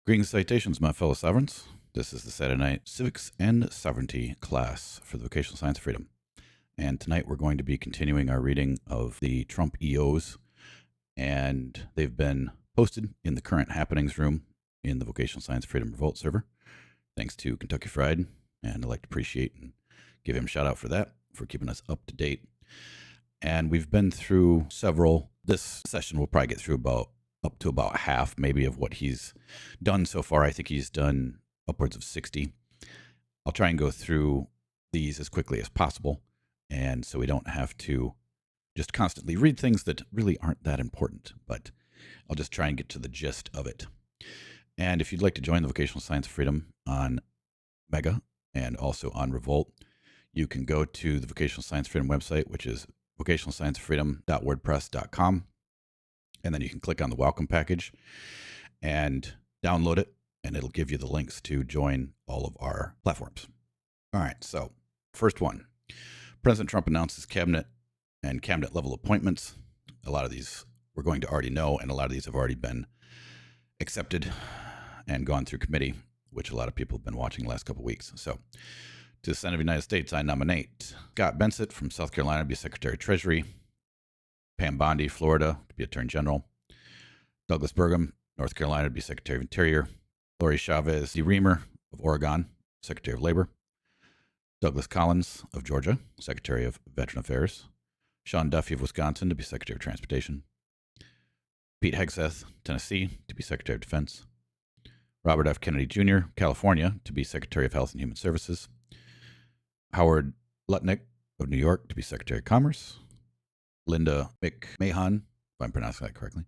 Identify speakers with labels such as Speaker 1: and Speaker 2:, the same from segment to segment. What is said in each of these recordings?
Speaker 1: Greetings, citations, my fellow sovereigns. This is the Saturday Night Civics and Sovereignty class for the Vocational Science of Freedom. And tonight we're going to be continuing our reading of the Trump EOs, and they've been posted in the current happenings room in the Vocational Science Freedom Revolt server. Thanks to Kentucky Fried, and I'd like to appreciate and give him a shout out for that, for keeping us up to date. And we've been through several. This session we'll probably get through up to about half, maybe, of what he's done so far. I think he's done upwards of 60. I'll try and go through these as quickly as possible, and so we don't have to just constantly read things that really aren't that important, but I'll just try and get to the gist of it. And if you'd like to join the Vocational Science of Freedom on Mega and also on Revolt, you can go to the Vocational Science Freedom website, which is vocationalsciencefreedom.wordpress.com. And then you can click on the welcome package and download it, and it'll give you the links to join all of our platforms. All right, so first one. President Trump announces cabinet and cabinet level appointments. A lot of these we're going to already know, and a lot of these have already been accepted and gone through committee, which a lot of people have been watching the last couple of weeks. So, to the Senate of the United States, I nominate Scott Bensett from South Carolina to be Secretary of Treasury, Pam Bondi, Florida, to be Attorney General, Douglas Burgum, North Carolina, to be Secretary of Interior, Lori Chavez D. Reamer of Oregon, Secretary of Labor, Douglas Collins of Georgia, Secretary of Veteran Affairs, Sean Duffy of Wisconsin to be Secretary of Transportation, Pete Hegseth, Tennessee, to be Secretary of Defense, Robert F. Kennedy Jr., California, to be Secretary of Health and Human Services, Howard Lutnick of New York to be Secretary of Commerce, Linda McMahon, if I'm pronouncing that correctly,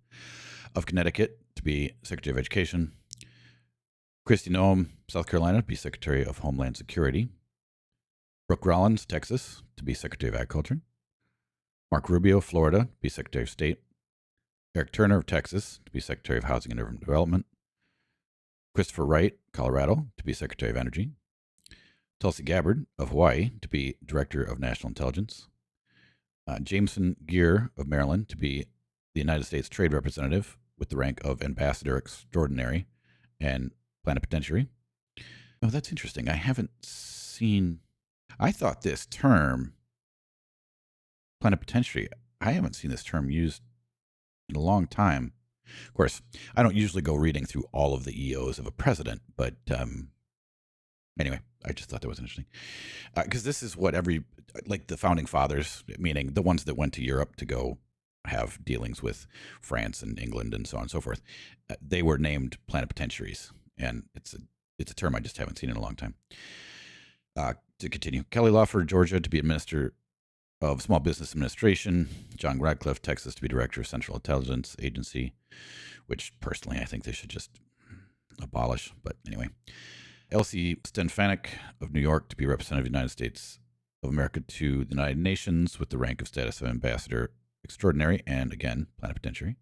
Speaker 1: of Connecticut to be Secretary of Education, Kristi Noem, South Carolina, to be Secretary of Homeland Security, Brooke Rollins, Texas, to be Secretary of Agriculture, Mark Rubio, Florida, to be Secretary of State, Eric Turner of Texas, to be Secretary of Housing and Urban Development, Christopher Wright, Colorado, to be Secretary of Energy, Tulsi Gabbard of Hawaii to be Director of National Intelligence, Jameson Geer of Maryland to be the United States Trade Representative with the rank of Ambassador Extraordinary and Plenipotentiary. Oh, that's interesting. I haven't seen. I thought this term, plenipotentiary, I haven't seen this term used in a long time. Of course, I don't usually go reading through all of the EOs of a president, but anyway, I just thought that was interesting. Because this is what like the founding fathers, meaning the ones that went to Europe to go have dealings with France and England and so on and so forth, they were named plenipotentiaries. And it's a term I just haven't seen in a long time. To continue, Kelly Loeffler, Georgia, to be Minister of Small Business Administration, John Radcliffe, Texas, to be Director of Central Intelligence Agency, which personally I think they should just abolish. But anyway. Elsie Stefanik of New York to be Representative of the United States of America to the United Nations with the rank of status of Ambassador Extraordinary and, again, Plenipotentiary,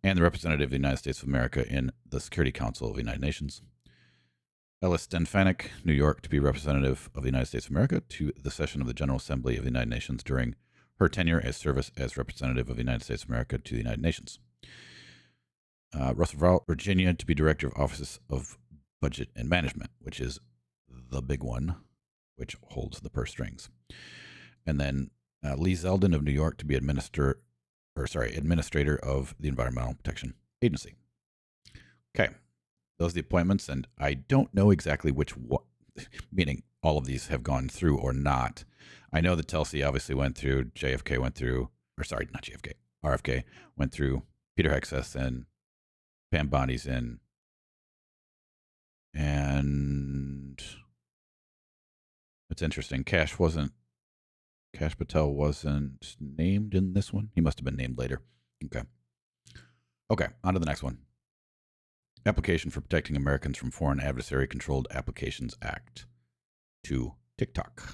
Speaker 1: and the Representative of the United States of America in the Security Council of the United Nations. Ellis Stefanik, New York, to be Representative of the United States of America to the session of the General Assembly of the United Nations during her tenure as service as Representative of the United States of America to the United Nations. Roosevelt, Virginia, to be Director of Office of Budget and Management, which is the big one, which holds the purse strings. And then Lee Zeldin of New York to be Administrator of the Environmental Protection Agency. Okay, those are the appointments, and I don't know exactly meaning all of these have gone through or not. I know that Tulsi obviously went through, RFK went through, Peter Hegseth and Pam Bondi's in, and it's interesting. Kash Patel wasn't named in this one. He must have been named later. Okay, on to the next one. Application for Protecting Americans from Foreign Adversary-Controlled Applications Act to TikTok.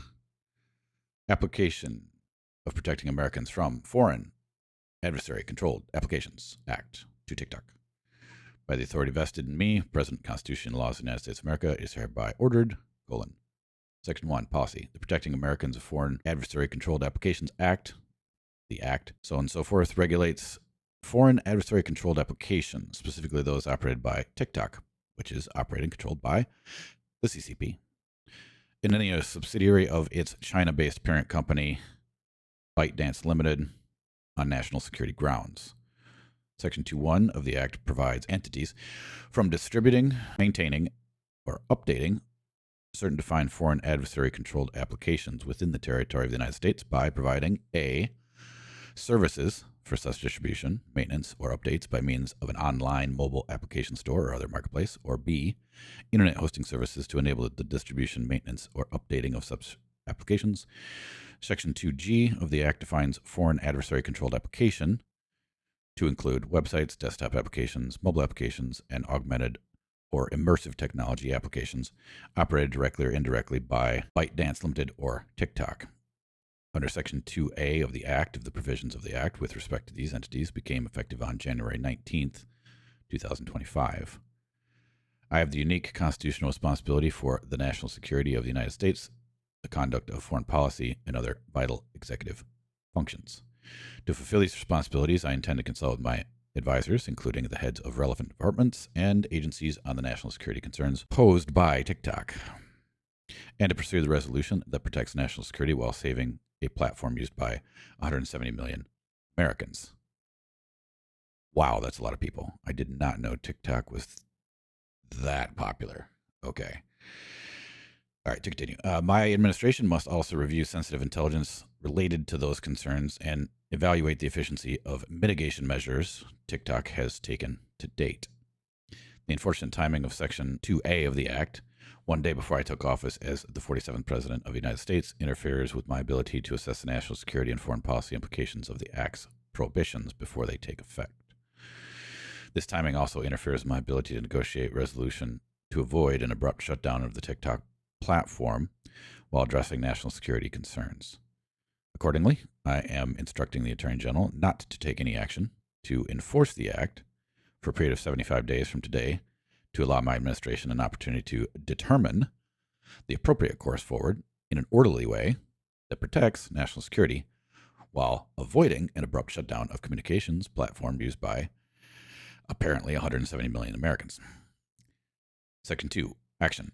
Speaker 1: Application of Protecting Americans from Foreign Adversary-Controlled Applications Act to TikTok. By the authority vested in me, President, Constitution, and laws of the United States of America, is hereby ordered, Section 1, Policy. The Protecting Americans of Foreign Adversary-Controlled Applications Act, the Act, so on and so forth, regulates foreign adversary-controlled applications, specifically those operated by TikTok, which is operated and controlled by the CCP, and any subsidiary of its China-based parent company, ByteDance Limited, on national security grounds. Section 2.1 of the Act provides entities from distributing, maintaining, or updating certain defined foreign adversary-controlled applications within the territory of the United States by providing a. services for such distribution, maintenance, or updates by means of an online mobile application store or other marketplace, or b. internet hosting services to enable the distribution, maintenance, or updating of such applications. Section 2G of the Act defines foreign adversary-controlled application to include websites, desktop applications, mobile applications, and augmented or immersive technology applications operated directly or indirectly by ByteDance Limited or TikTok. Under Section 2A of the Act, of the provisions of the Act with respect to these entities became effective on January 19th, 2025. I have the unique constitutional responsibility for the national security of the United States, the conduct of foreign policy, and other vital executive functions. To fulfill these responsibilities, I intend to consult with my advisors, including the heads of relevant departments and agencies on the national security concerns posed by TikTok, and to pursue the resolution that protects national security while saving a platform used by 170 million Americans. Wow, that's a lot of people. I did not know TikTok was that popular. Okay. All right, to continue. My administration must also review sensitive intelligence related to those concerns and evaluate the efficiency of mitigation measures TikTok has taken to date. The unfortunate timing of Section 2A of the Act, one day before I took office as the 47th President of the United States, interferes with my ability to assess the national security and foreign policy implications of the Act's prohibitions before they take effect. This timing also interferes with my ability to negotiate resolution to avoid an abrupt shutdown of the TikTok platform while addressing national security concerns. Accordingly, I am instructing the Attorney General not to take any action to enforce the Act for a period of 75 days from today to allow my administration an opportunity to determine the appropriate course forward in an orderly way that protects national security while avoiding an abrupt shutdown of communications platform used by apparently 170 million Americans. Section 2. Action.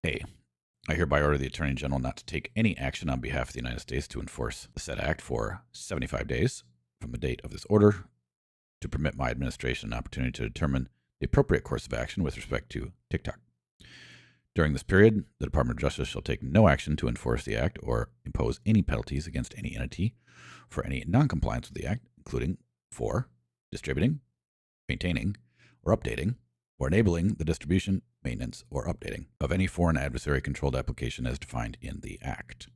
Speaker 1: A. I hereby order the Attorney General not to take any action on behalf of the United States to enforce the said act for 75 days from the date of this order to permit my administration an opportunity to determine the appropriate course of action with respect to TikTok. During this period, the Department of Justice shall take no action to enforce the act or impose any penalties against any entity for any noncompliance with the act, including for distributing, maintaining, or updating, or enabling the distribution, maintenance, or updating of any foreign adversary-controlled application as defined in the Act.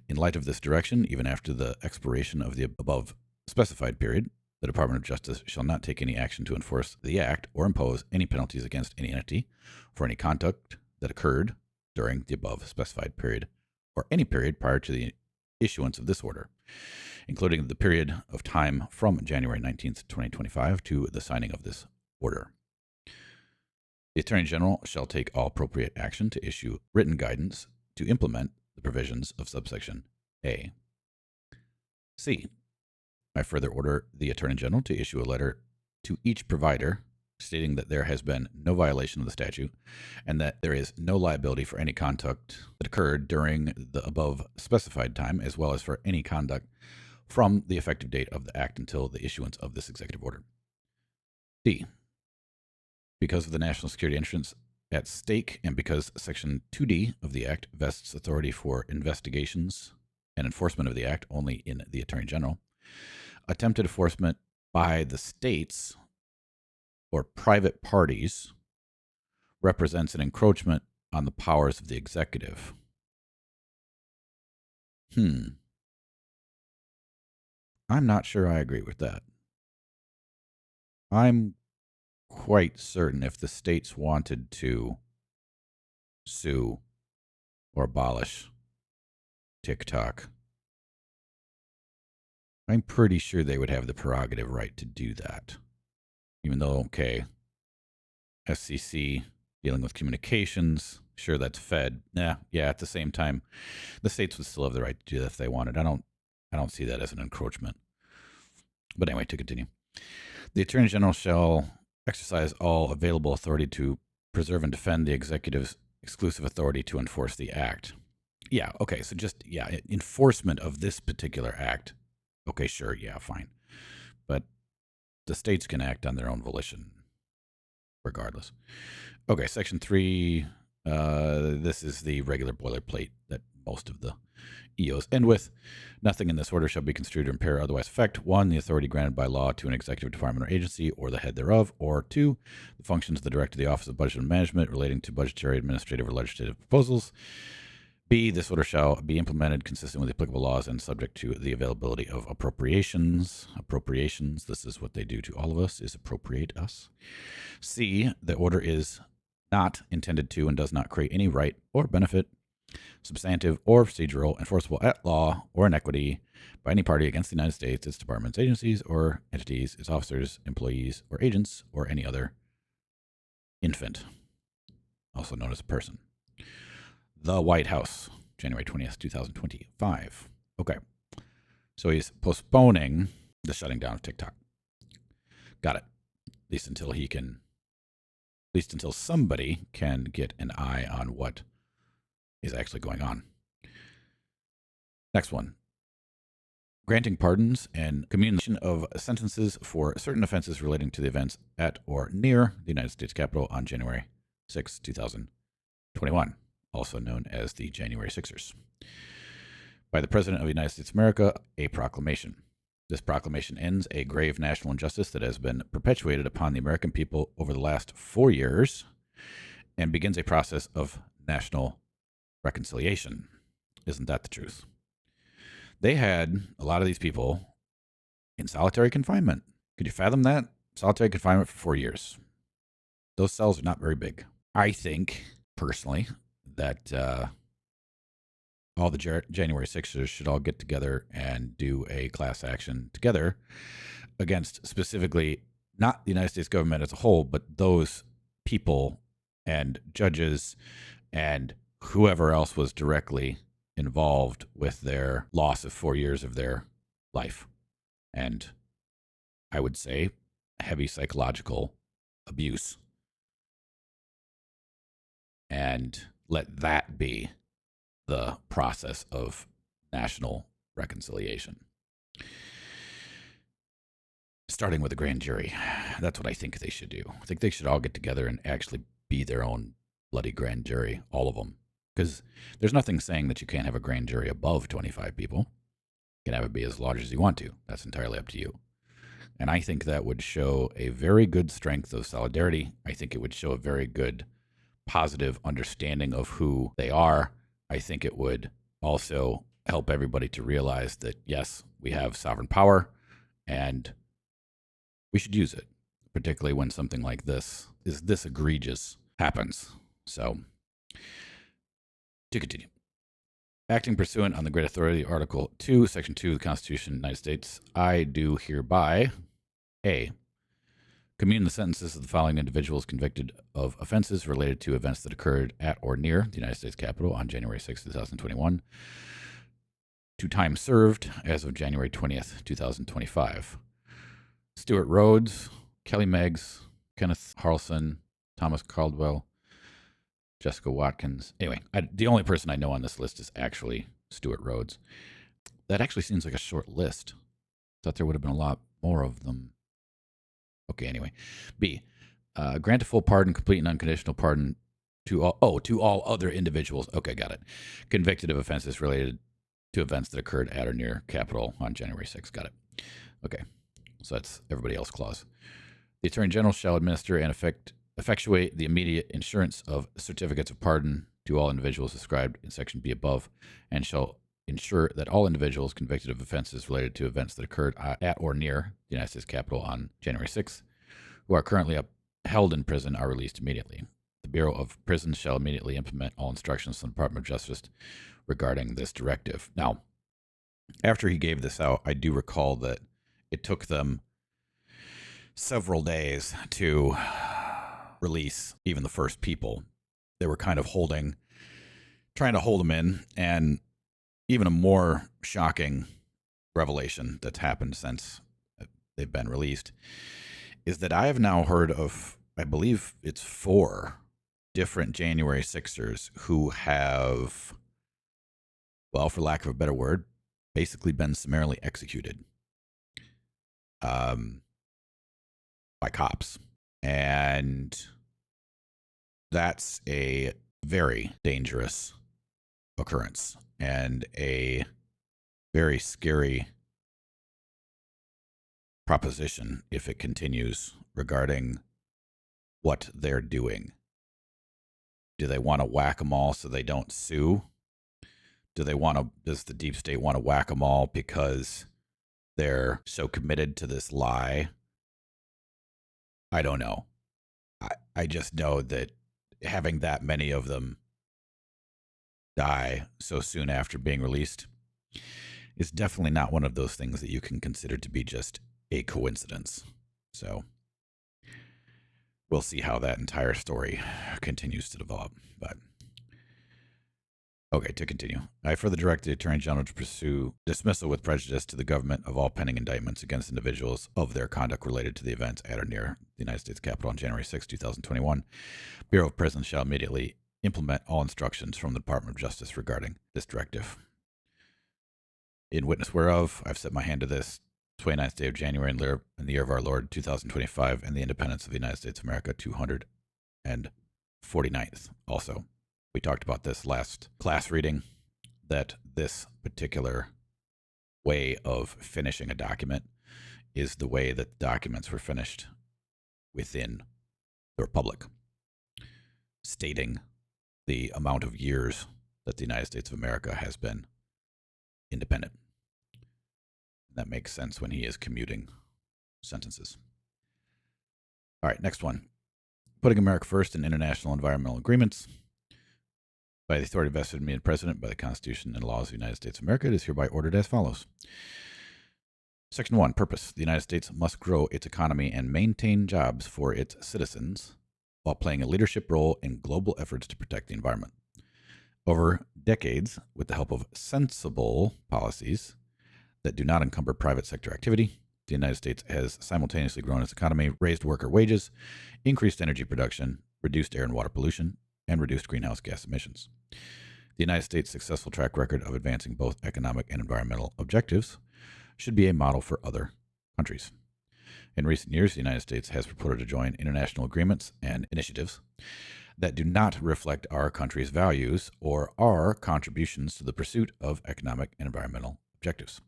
Speaker 1: In light of this direction, even after the expiration of the above specified period, the Department of Justice shall not take any action to enforce the Act or impose any penalties against any entity for any conduct that occurred during the above specified period or any period prior to the issuance of this order, including the period of time from January 19th, 2025 to the signing of this order. The Attorney General shall take all appropriate action to issue written guidance to implement the provisions of subsection A. C. I further order the Attorney General to issue a letter to each provider stating that there has been no violation of the statute and that there is no liability for any conduct that occurred during the above specified time, as well as for any conduct from the effective date of the Act until the issuance of this executive order. D. Because of the national security interests at stake and because Section 2D of the Act vests authority for investigations and enforcement of the Act only in the Attorney General, attempted enforcement by the states or private parties represents an encroachment on the powers of the executive. I'm not sure I agree with that. I'm quite certain if the states wanted to sue or abolish TikTok, I'm pretty sure they would have the prerogative right to do that. Even though, okay, SCC dealing with communications, sure, that's Fed. Yeah, at the same time, the states would still have the right to do that if they wanted. I don't see that as an encroachment. But anyway, to continue. The Attorney General shall exercise all available authority to preserve and defend the executive's exclusive authority to enforce the act. Yeah, okay, so just, enforcement of this particular act. Okay, sure, yeah, fine. But the states can act on their own volition regardless. Okay, Section 3, this is the regular boilerplate that most of the EOs end with. Nothing in this order shall be construed to impair or otherwise affect 1. The authority granted by law to an executive department or agency or the head thereof, or 2. The functions of the director of the Office of Budget and Management relating to budgetary, administrative, or legislative proposals. B. This order shall be implemented consistent with the applicable laws and subject to the availability of appropriations. Appropriations, this is what they do to all of us, is appropriate us. C. The order is not intended to and does not create any right or benefit, substantive or procedural, enforceable at law or in equity by any party against the United States, its departments, agencies, or entities, its officers, employees, or agents, or any other infant, also known as a person. The White House, January 20th, 2025. Okay. So he's postponing the shutting down of TikTok. Got it. At least until somebody can get an eye on what is actually going on. Next one. Granting pardons and commutation of sentences for certain offenses relating to the events at or near the United States Capitol on January 6, 2021, also known as the January Sixers. By the President of the United States of America, a proclamation. This proclamation ends a grave national injustice that has been perpetuated upon the American people over the last 4 years and begins a process of national reconciliation. Isn't that the truth? They had a lot of these people in solitary confinement. Could you fathom that? Solitary confinement for 4 years. Those cells are not very big. I think, personally, that all the January 6ers should all get together and do a class action together against specifically not the United States government as a whole, but those people and judges and whoever else was directly involved with their loss of 4 years of their life. And I would say heavy psychological abuse. And let that be the process of national reconciliation. Starting with a grand jury. That's what I think they should do. I think they should all get together and actually be their own bloody grand jury, all of them. Because there's nothing saying that you can't have a grand jury above 25 people. You can have it be as large as you want to. That's entirely up to you. And I think that would show a very good strength of solidarity. I think it would show a very good positive understanding of who they are. I think it would also help everybody to realize that, yes, we have sovereign power and we should use it, particularly when something like this is this egregious happens. So, to continue. Acting pursuant on the great authority, Article 2, Section 2 of the Constitution of the United States, I do hereby, A, commune the sentences of the following individuals convicted of offenses related to events that occurred at or near the United States Capitol on January 6, 2021, to time served as of January 20th, 2025. Stuart Rhodes, Kelly Meggs, Kenneth Harlson, Thomas Caldwell, Jessica Watkins. Anyway, the only person I know on this list is actually Stuart Rhodes. That actually seems like a short list. Thought there would have been a lot more of them. Okay, anyway. B, grant a full pardon, complete and unconditional pardon to all other individuals. Okay, got it. Convicted of offenses related to events that occurred at or near Capitol on January 6th. Got it. Okay, so that's everybody else clause. The Attorney General shall administer and effectuate the immediate insurance of certificates of pardon to all individuals described in Section B above, and shall ensure that all individuals convicted of offenses related to events that occurred at or near the United States Capitol on January 6th, who are currently held in prison, are released immediately. The Bureau of Prisons shall immediately implement all instructions from the Department of Justice regarding this directive. Now, after he gave this out, I do recall that it took them several days to release even the first people. They were kind of trying to hold them in, and even a more shocking revelation that's happened since they've been released is that I have now heard of, I believe it's 4 different January 6ers who have, well, for lack of a better word, basically been summarily executed by cops. And that's a very dangerous occurrence and a very scary proposition if it continues regarding what they're doing. Do they want to whack them all so they don't sue? Does the deep state want to whack them all because they're so committed to this lie? I don't know. I just know that having that many of them die so soon after being released is definitely not one of those things that you can consider to be just a coincidence. So we'll see how that entire story continues to develop. But okay, to continue. I further direct the Attorney General to pursue dismissal with prejudice to the government of all pending indictments against individuals of their conduct related to the events at or near the United States Capitol on January 6, 2021. Bureau of Prisons shall immediately implement all instructions from the Department of Justice regarding this directive. In witness whereof, I've set my hand to this 29th day of January in the year of our Lord 2025 and the independence of the United States of America 249th also. We talked about this last class reading, that this particular way of finishing a document is the way that the documents were finished within the Republic, stating the amount of years that the United States of America has been independent. That makes sense when he is commuting sentences. All right, next one. Putting America first in international environmental agreements. By the authority vested in me, the President, by the Constitution and laws of the United States of America, it is hereby ordered as follows. Section 1, purpose. The United States must grow its economy and maintain jobs for its citizens while playing a leadership role in global efforts to protect the environment. Over decades, with the help of sensible policies that do not encumber private sector activity, the United States has simultaneously grown its economy, raised worker wages, increased energy production, reduced air and water pollution, and reduced greenhouse gas emissions. The United States' successful track record of advancing both economic and environmental objectives should be a model for other countries. In recent years, the United States has purported to join international agreements and initiatives that do not reflect our country's values or our contributions to the pursuit of economic and environmental objectives.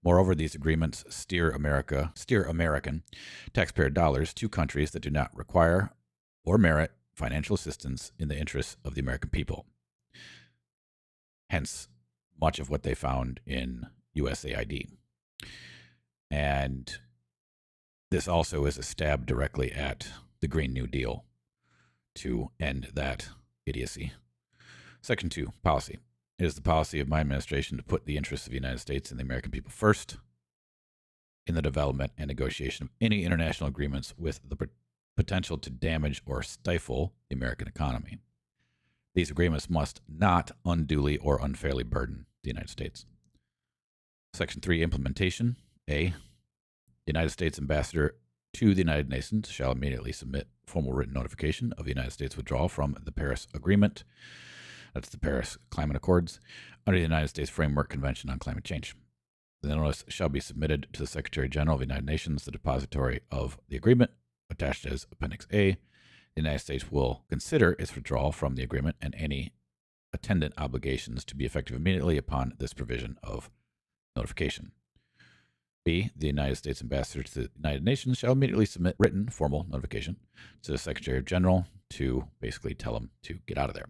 Speaker 1: Moreover, these agreements steer American taxpayer dollars to countries that do not require or merit financial assistance in the interests of the American people. Hence, much of what they found in USAID. And this also is a stab directly at the Green New Deal to end that idiocy. Section 2, policy. It is the policy of my administration to put the interests of the United States and the American people first in the development and negotiation of any international agreements with the potential to damage or stifle the American economy. These agreements must not unduly or unfairly burden the United States. Section 3, implementation. A, the United States ambassador to the United Nations shall immediately submit formal written notification of the United States withdrawal from the Paris Agreement, that's the Paris Climate Accords, under the United States Framework Convention on Climate Change. The notice shall be submitted to the Secretary General of the United Nations, the depository of the agreement, attached as Appendix A. The United States will consider its withdrawal from the agreement and any attendant obligations to be effective immediately upon this provision of notification. B, the United States ambassador to the United Nations shall immediately submit written formal notification to the Secretary General to basically tell him to get out of there.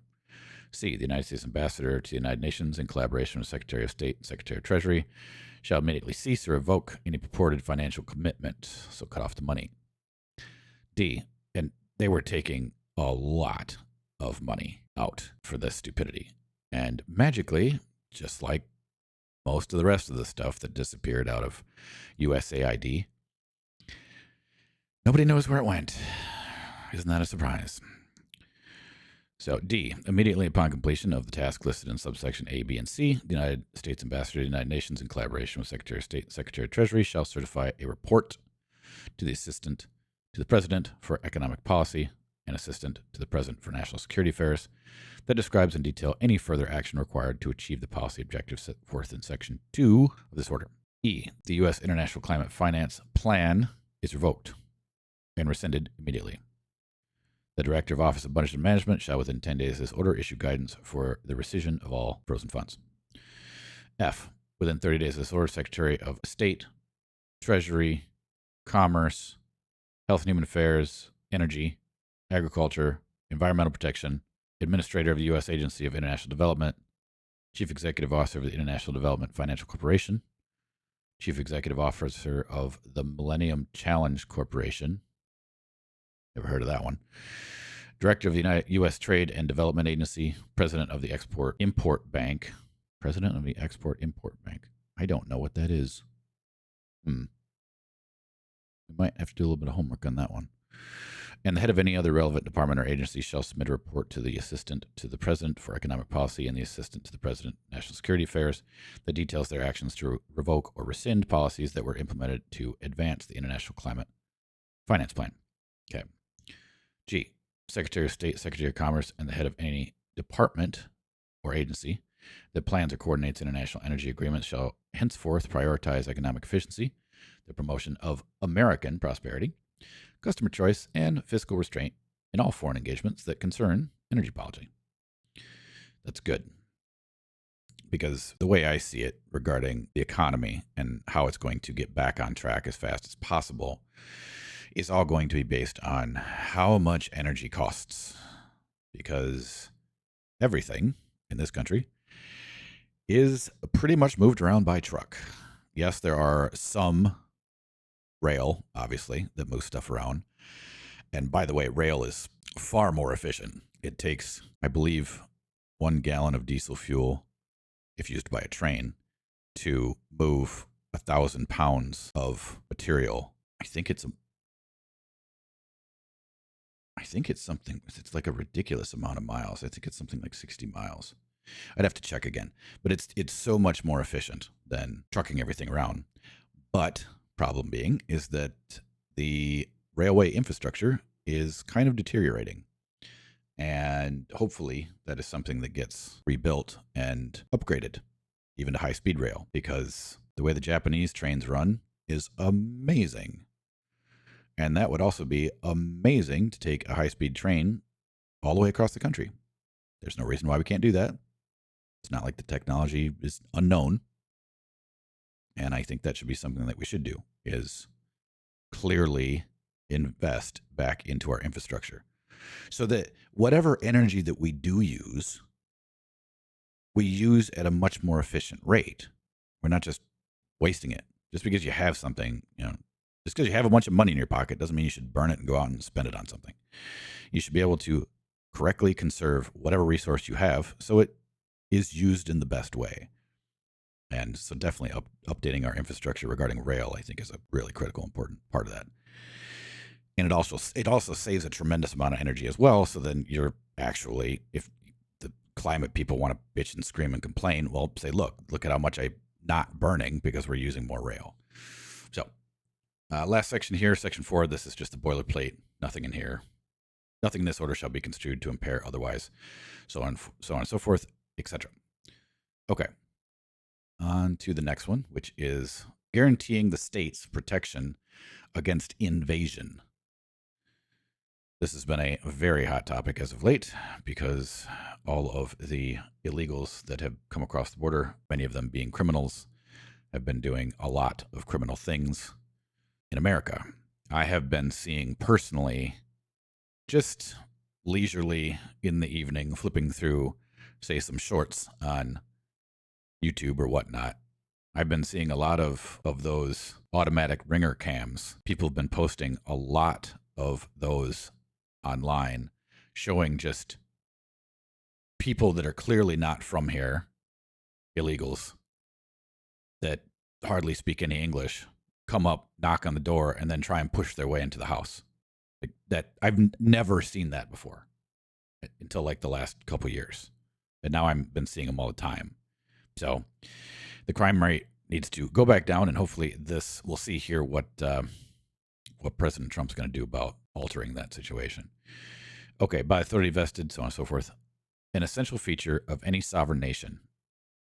Speaker 1: C, the United States ambassador to the United Nations, in collaboration with Secretary of State and Secretary of Treasury, shall immediately cease or revoke any purported financial commitment, so cut off the money. D, and they were taking a lot of money out for this stupidity. And magically, just like most of the rest of the stuff that disappeared out of USAID, nobody knows where it went. Isn't that a surprise? So D, immediately upon completion of the task listed in subsection A, B, and C, the United States ambassador to the United Nations, in collaboration with Secretary of State and Secretary of Treasury, shall certify a report to the Assistant to the President for Economic Policy and Assistant to the President for National Security Affairs that describes in detail any further action required to achieve the policy objectives set forth in Section 2 of this order. E. The U.S. International Climate Finance Plan is revoked and rescinded immediately. The Director of Office of Budget and Management shall within 10 days of this order issue guidance for the rescission of all frozen funds. F. Within 30 days of this order, Secretary of State, Treasury, Commerce, Health and Human Affairs, Energy, Agriculture, Environmental Protection, Administrator of the U.S. Agency of International Development, Chief Executive Officer of the International Development Financial Corporation, Chief Executive Officer of the Millennium Challenge Corporation. Never heard of that one. Director of the U.S. Trade and Development Agency, President of the Export-Import Bank. President of the Export-Import Bank. I don't know what that is. We might have to do a little bit of homework on that one. And the head of any other relevant department or agency shall submit a report to the Assistant to the President for Economic Policy and the Assistant to the President for National Security Affairs that details their actions to revoke or rescind policies that were implemented to advance the International Climate Finance Plan. Okay. G. Secretary of State, Secretary of Commerce, and the head of any department or agency that plans or coordinates international energy agreements shall henceforth prioritize economic efficiency, the promotion of American prosperity, customer choice, and fiscal restraint in all foreign engagements that concern energy policy. That's good. Because the way I see it regarding the economy and how it's going to get back on track as fast as possible is all going to be based on how much energy costs. Because everything in this country is pretty much moved around by truck. Yes, there are some rail, obviously, that moves stuff around. And by the way, rail is far more efficient. It takes, I believe, 1 gallon of diesel fuel, if used by a train, to move 1,000 pounds of material. I think it's something, it's like a ridiculous amount of miles. I think it's something like 60 miles. I'd have to check again. But it's so much more efficient than trucking everything around. But problem being is that the railway infrastructure is kind of deteriorating. And hopefully that is something that gets rebuilt and upgraded, even to high-speed rail, because the way the Japanese trains run is amazing. And that would also be amazing to take a high-speed train all the way across the country. There's no reason why we can't do that. It's not like the technology is unknown. And I think that should be something that we should do, is clearly invest back into our infrastructure so that whatever energy that we do use, we use at a much more efficient rate. We're not just wasting it. Just because you have something, just because you have a bunch of money in your pocket doesn't mean you should burn it and go out and spend it on something. You should be able to correctly conserve whatever resource you have so it is used in the best way. And so definitely updating our infrastructure regarding rail, I think, is a really critical, important part of that. And it also saves a tremendous amount of energy as well. So then you're actually, if the climate people want to bitch and scream and complain, well, say, look at how much I'm not burning because we're using more rail. So last section here, section 4, this is just the boilerplate. Nothing in here. Nothing in this order shall be construed to impair otherwise. So on and so forth, etc. Okay. On to the next one, which is guaranteeing the state's protection against invasion. This has been a very hot topic as of late because all of the illegals that have come across the border, many of them being criminals, have been doing a lot of criminal things in America. I have been seeing personally, just leisurely in the evening, flipping through, say, some shorts on YouTube or whatnot. I've been seeing a lot of those automatic ringer cams. People have been posting a lot of those online, showing just people that are clearly not from here, illegals, that hardly speak any English, come up, knock on the door, and then try and push their way into the house. Like that, I've never seen that before until like the last couple years. And now I've been seeing them all the time. So the crime rate needs to go back down, and hopefully we'll see here what what President Trump's going to do about altering that situation. Okay, by authority vested, so on and so forth. An essential feature of any sovereign nation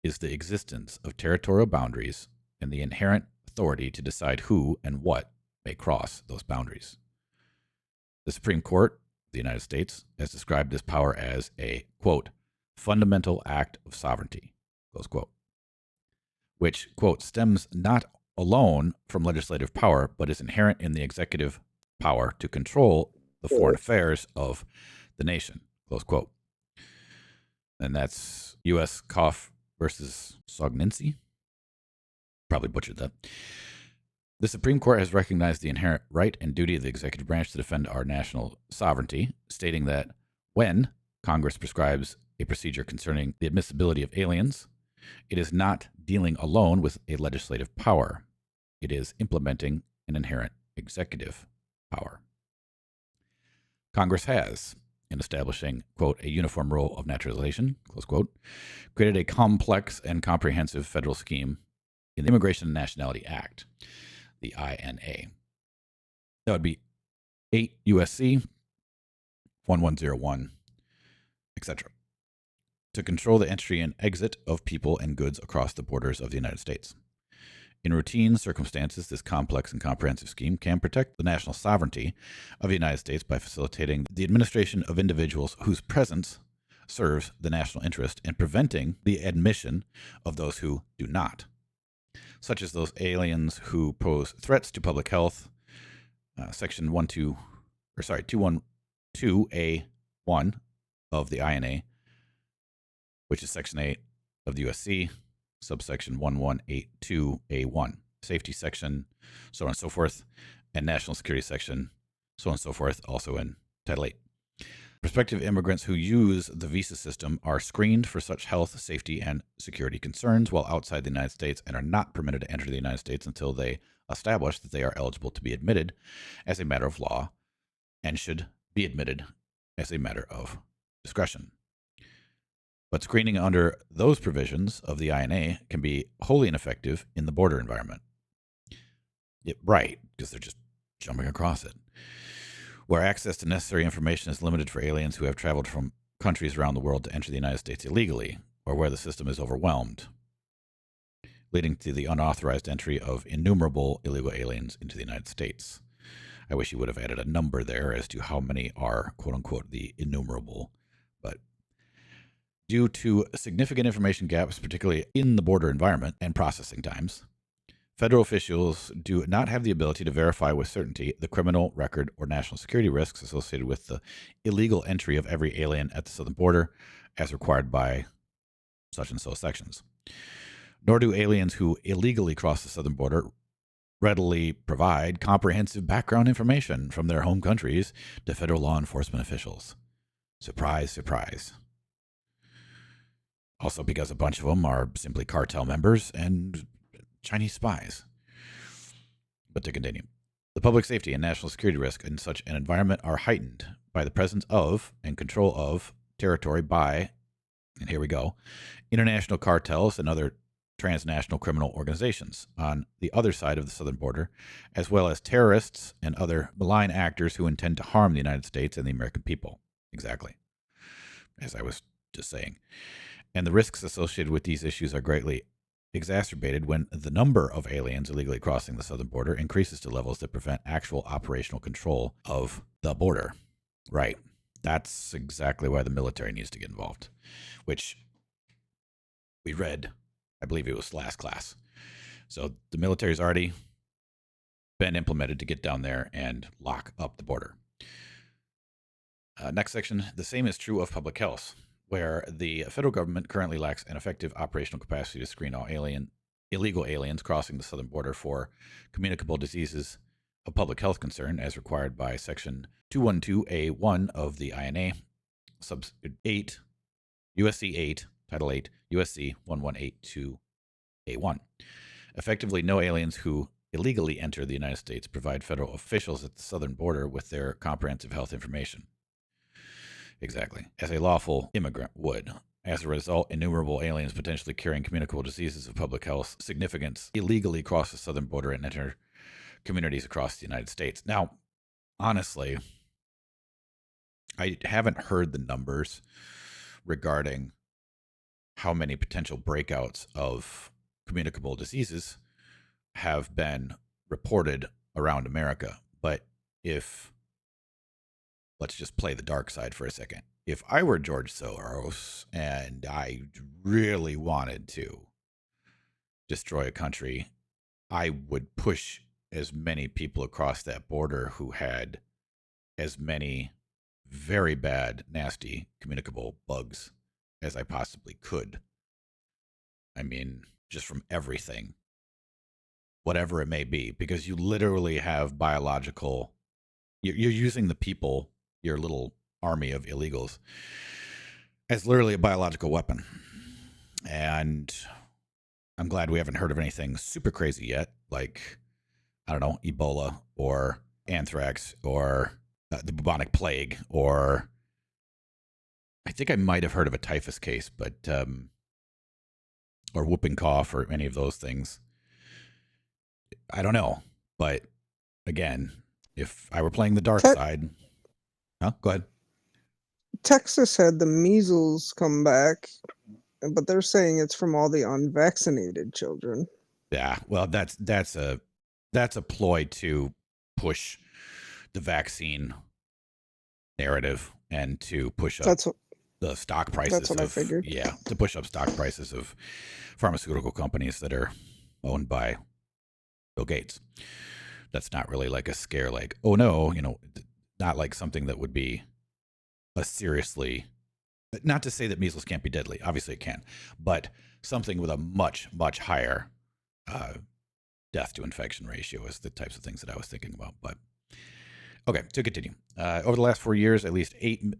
Speaker 1: is the existence of territorial boundaries and the inherent authority to decide who and what may cross those boundaries. The Supreme Court of the United States has described this power as a, quote, fundamental act of sovereignty, close quote, which, quote, stems not alone from legislative power, but is inherent in the executive power to control the foreign affairs of the nation, close quote. And that's U.S. Cough versus Sognancy. Probably butchered that. The Supreme Court has recognized the inherent right and duty of the executive branch to defend our national sovereignty, stating that when Congress prescribes a procedure concerning the admissibility of aliens, it is not dealing alone with a legislative power. It is implementing an inherent executive power. Congress has, in establishing, quote, a uniform rule of naturalization, close quote, created a complex and comprehensive federal scheme in the Immigration and Nationality Act, the INA. That would be 8 USC 1101, etc., to control the entry and exit of people and goods across the borders of the United States. In routine circumstances, this complex and comprehensive scheme can protect the national sovereignty of the United States by facilitating the administration of individuals whose presence serves the national interest and preventing the admission of those who do not, such as those aliens who pose threats to public health. Section 212A1 of the INA, which is Section 8 of the USC, subsection 1182A1, safety section, so on and so forth, and national security section, so on and so forth, also in Title 8. Prospective immigrants who use the visa system are screened for such health, safety, and security concerns while outside the United States and are not permitted to enter the United States until they establish that they are eligible to be admitted as a matter of law and should be admitted as a matter of discretion. But screening under those provisions of the INA can be wholly ineffective in the border environment. Right, because they're just jumping across it. Where access to necessary information is limited for aliens who have traveled from countries around the world to enter the United States illegally, or where the system is overwhelmed, leading to the unauthorized entry of innumerable illegal aliens into the United States. I wish you would have added a number there as to how many are, quote unquote, the innumerable. But due to significant information gaps, particularly in the border environment and processing times, federal officials do not have the ability to verify with certainty the criminal record or national security risks associated with the illegal entry of every alien at the southern border as required by such and so sections. Nor do aliens who illegally cross the southern border readily provide comprehensive background information from their home countries to federal law enforcement officials. Surprise, surprise. Also because a bunch of them are simply cartel members and Chinese spies. But to continue, the public safety and national security risk in such an environment are heightened by the presence of and control of territory by, and here we go, international cartels and other transnational criminal organizations on the other side of the southern border, as well as terrorists and other malign actors who intend to harm the United States and the American people. Exactly. As I was just saying. And the risks associated with these issues are greatly exacerbated when the number of aliens illegally crossing the southern border increases to levels that prevent actual operational control of the border. Right. That's exactly why the military needs to get involved, which we read, I believe it was last class. So the military's already been implemented to get down there and lock up the border. Next section, the same is true of public health, where the federal government currently lacks an effective operational capacity to screen all illegal aliens crossing the southern border for communicable diseases of public health concern, as required by Section 212A1 of the INA, sub 8, USC 8, Title 8, USC 1182A1. Effectively, no aliens who illegally enter the United States provide federal officials at the southern border with their comprehensive health information. Exactly, as a lawful immigrant would. As a result, innumerable aliens potentially carrying communicable diseases of public health significance illegally cross the southern border and enter communities across the United States. Now, honestly, I haven't heard the numbers regarding how many potential breakouts of communicable diseases have been reported around America. But if, let's just play the dark side for a second. If I were George Soros and I really wanted to destroy a country, I would push as many people across that border who had as many very bad, nasty, communicable bugs as I possibly could. I mean, just from everything, whatever it may be, because you literally have biological, you're using the people, your little army of illegals, as literally a biological weapon. And I'm glad we haven't heard of anything super crazy yet, like, I don't know, Ebola or anthrax or the bubonic plague, or I think I might have heard of a typhus case, but or whooping cough or any of those things. I don't know. But again, if I were playing the dark side, go ahead.
Speaker 2: Texas had the measles come back, but they're saying it's from all the unvaccinated children.
Speaker 1: Yeah, well, that's a ploy to push the vaccine narrative and to push up the stock prices.
Speaker 2: That's what I figured.
Speaker 1: Yeah, to push up stock prices of pharmaceutical companies that are owned by Bill Gates. That's not really like a scare, like, oh no, not like something that would be a seriously, not to say that measles can't be deadly. Obviously it can, but something with a much, much higher death to infection ratio is the types of things that I was thinking about. But okay, to continue. Over the last 4 years, at least 8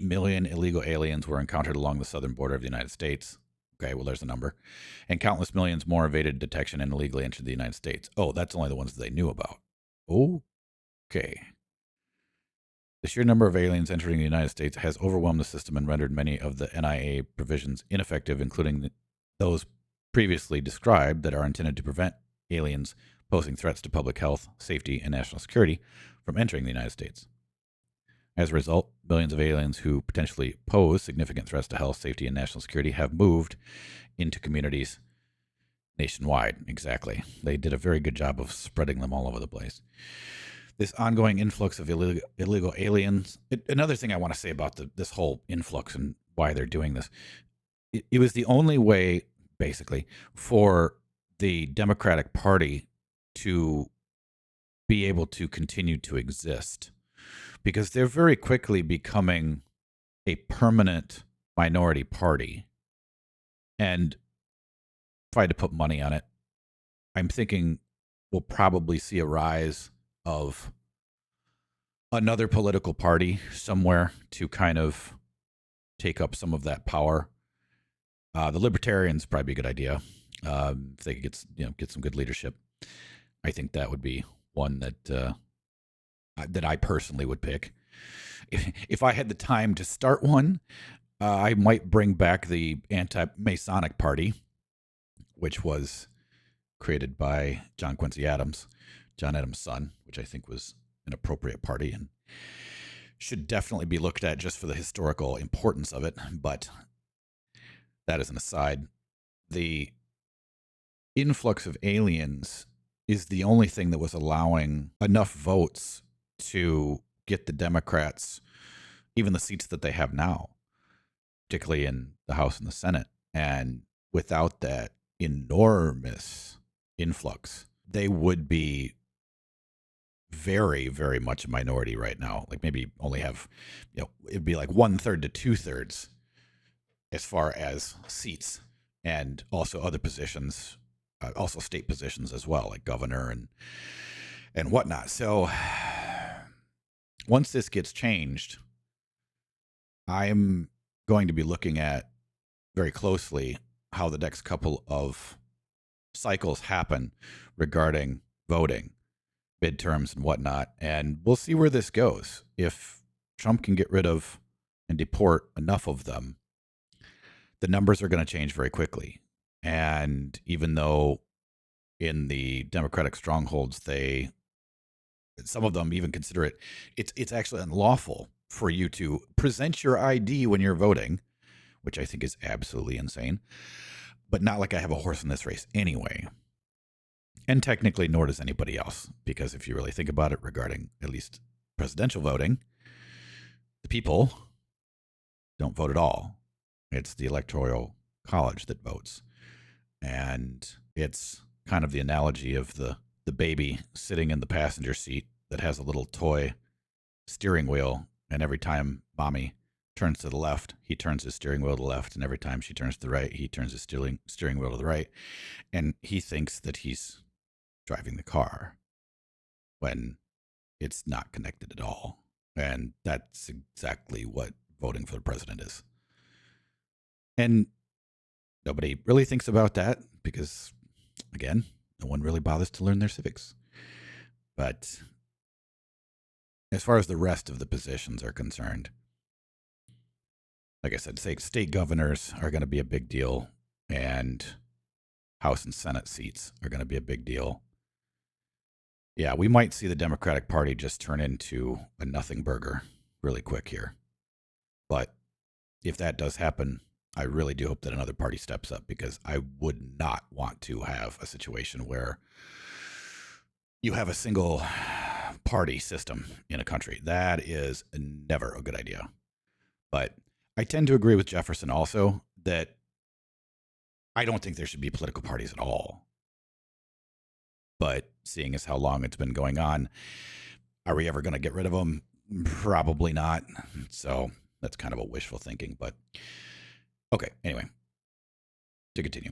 Speaker 1: million illegal aliens were encountered along the southern border of the United States. Okay, well, there's a number. And countless millions more evaded detection and illegally entered the United States. Oh, that's only the ones that they knew about. Okay. The sheer number of aliens entering the United States has overwhelmed the system and rendered many of the NIA provisions ineffective, including those previously described that are intended to prevent aliens posing threats to public health, safety, and national security from entering the United States. As a result, millions of aliens who potentially pose significant threats to health, safety, and national security have moved into communities nationwide. Exactly. They did a very good job of spreading them all over the place. This ongoing influx of illegal aliens. Another thing I want to say about this whole influx and why they're doing this, it was the only way, basically, for the Democratic Party to be able to continue to exist, because they're very quickly becoming a permanent minority party. And if I had to put money on it, I'm thinking we'll probably see a rise of another political party somewhere to kind of take up some of that power. The Libertarians probably be a good idea if they could get some good leadership. I think that would be one that I personally would pick. If I had the time to start one, I might bring back the anti-Masonic Party, which was created by John Quincy Adams, John Adams' son, which I think was an appropriate party and should definitely be looked at just for the historical importance of it. But that is an aside. The influx of aliens is the only thing that was allowing enough votes to get the Democrats even the seats that they have now, particularly in the House and the Senate. And without that enormous influx, they would be very, very much a minority right now. Like maybe only have, it'd be like 1/3 to 2/3 as far as seats, and also other positions, also state positions as well, like governor and whatnot. So once this gets changed, I'm going to be looking at very closely how the next couple of cycles happen regarding voting, midterms and whatnot, and we'll see where this goes. If Trump can get rid of and deport enough of them, the numbers are going to change very quickly. And even though in the Democratic strongholds, some of them even consider it's actually unlawful for you to present your ID when you're voting, which I think is absolutely insane. But not like I have a horse in this race anyway. And technically, nor does anybody else, because if you really think about it regarding at least presidential voting, the people don't vote at all. It's the Electoral College that votes. And it's kind of the analogy of the baby sitting in the passenger seat that has a little toy steering wheel. And every time mommy turns to the left, he turns his steering wheel to the left. And every time she turns to the right, he turns his steering wheel to the right. And he thinks that he's driving the car when it's not connected at all. And that's exactly what voting for the president is. And nobody really thinks about that because, again, no one really bothers to learn their civics. But as far as the rest of the positions are concerned, like I said, state governors are going to be a big deal, and House and Senate seats are going to be a big deal. Yeah, we might see the Democratic Party just turn into a nothing burger really quick here. But if that does happen, I really do hope that another party steps up, because I would not want to have a situation where you have a single party system in a country. That is never a good idea. But I tend to agree with Jefferson also that I don't think there should be political parties at all. But seeing as how long it's been going on, are we ever going to get rid of them? Probably not. So that's kind of a wishful thinking. But okay, anyway, to continue.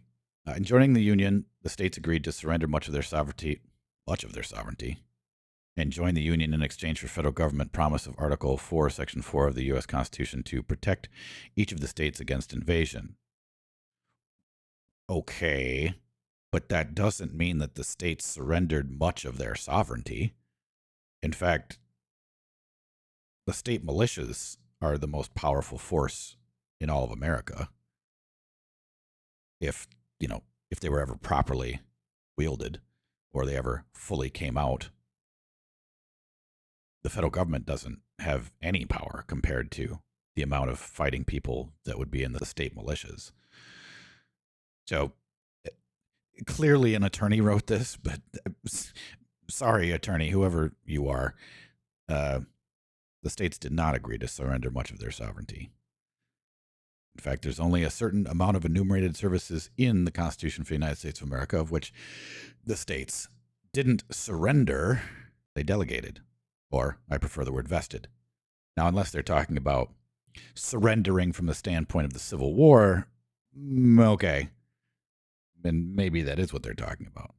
Speaker 1: In joining the Union, the states agreed to surrender much of their sovereignty, and join the Union in exchange for federal government promise of Article 4, Section 4 of the U.S. Constitution to protect each of the states against invasion. Okay, but that doesn't mean that the states surrendered much of their sovereignty. In fact, the state militias are the most powerful force in all of America. If they were ever properly wielded, or they ever fully came out, the federal government doesn't have any power compared to the amount of fighting people that would be in the state militias. So clearly an attorney wrote this, but sorry, attorney, whoever you are, the states did not agree to surrender much of their sovereignty. In fact, there's only a certain amount of enumerated services in the Constitution for the United States of America, of which the states didn't surrender, they delegated. Or, I prefer the word vested. Now, unless they're talking about surrendering from the standpoint of the Civil War, okay. And maybe that is what they're talking about.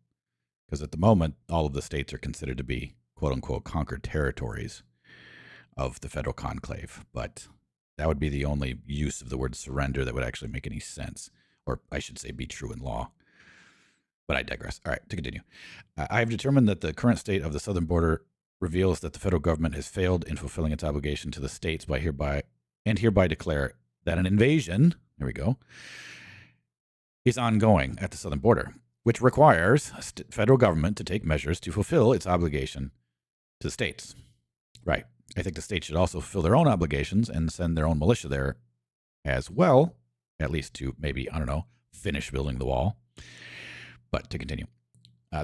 Speaker 1: Because at the moment, all of the states are considered to be, quote-unquote, conquered territories of the federal conclave. But that would be the only use of the word surrender that would actually make any sense. Or I should say be true in law. But I digress. All right, to continue. I have determined that the current state of the southern border reveals that the federal government has failed in fulfilling its obligation to the states by hereby declare that an invasion, there we go, is ongoing at the southern border, which requires federal government to take measures to fulfill its obligation to the states. Right. I think the states should also fulfill their own obligations and send their own militia there as well, at least to maybe, finish building the wall. But to continue.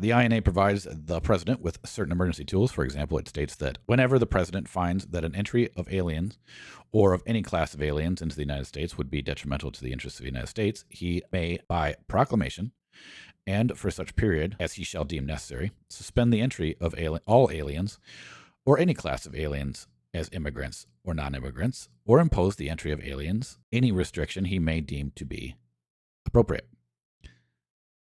Speaker 1: The INA provides the president with certain emergency tools. For example, it states that whenever the president finds that an entry of aliens or of any class of aliens into the United States would be detrimental to the interests of the United States, he may, by proclamation, and for such period as he shall deem necessary, suspend the entry of all aliens or any class of aliens as immigrants or non-immigrants, or impose the entry of aliens, any restriction he may deem to be appropriate.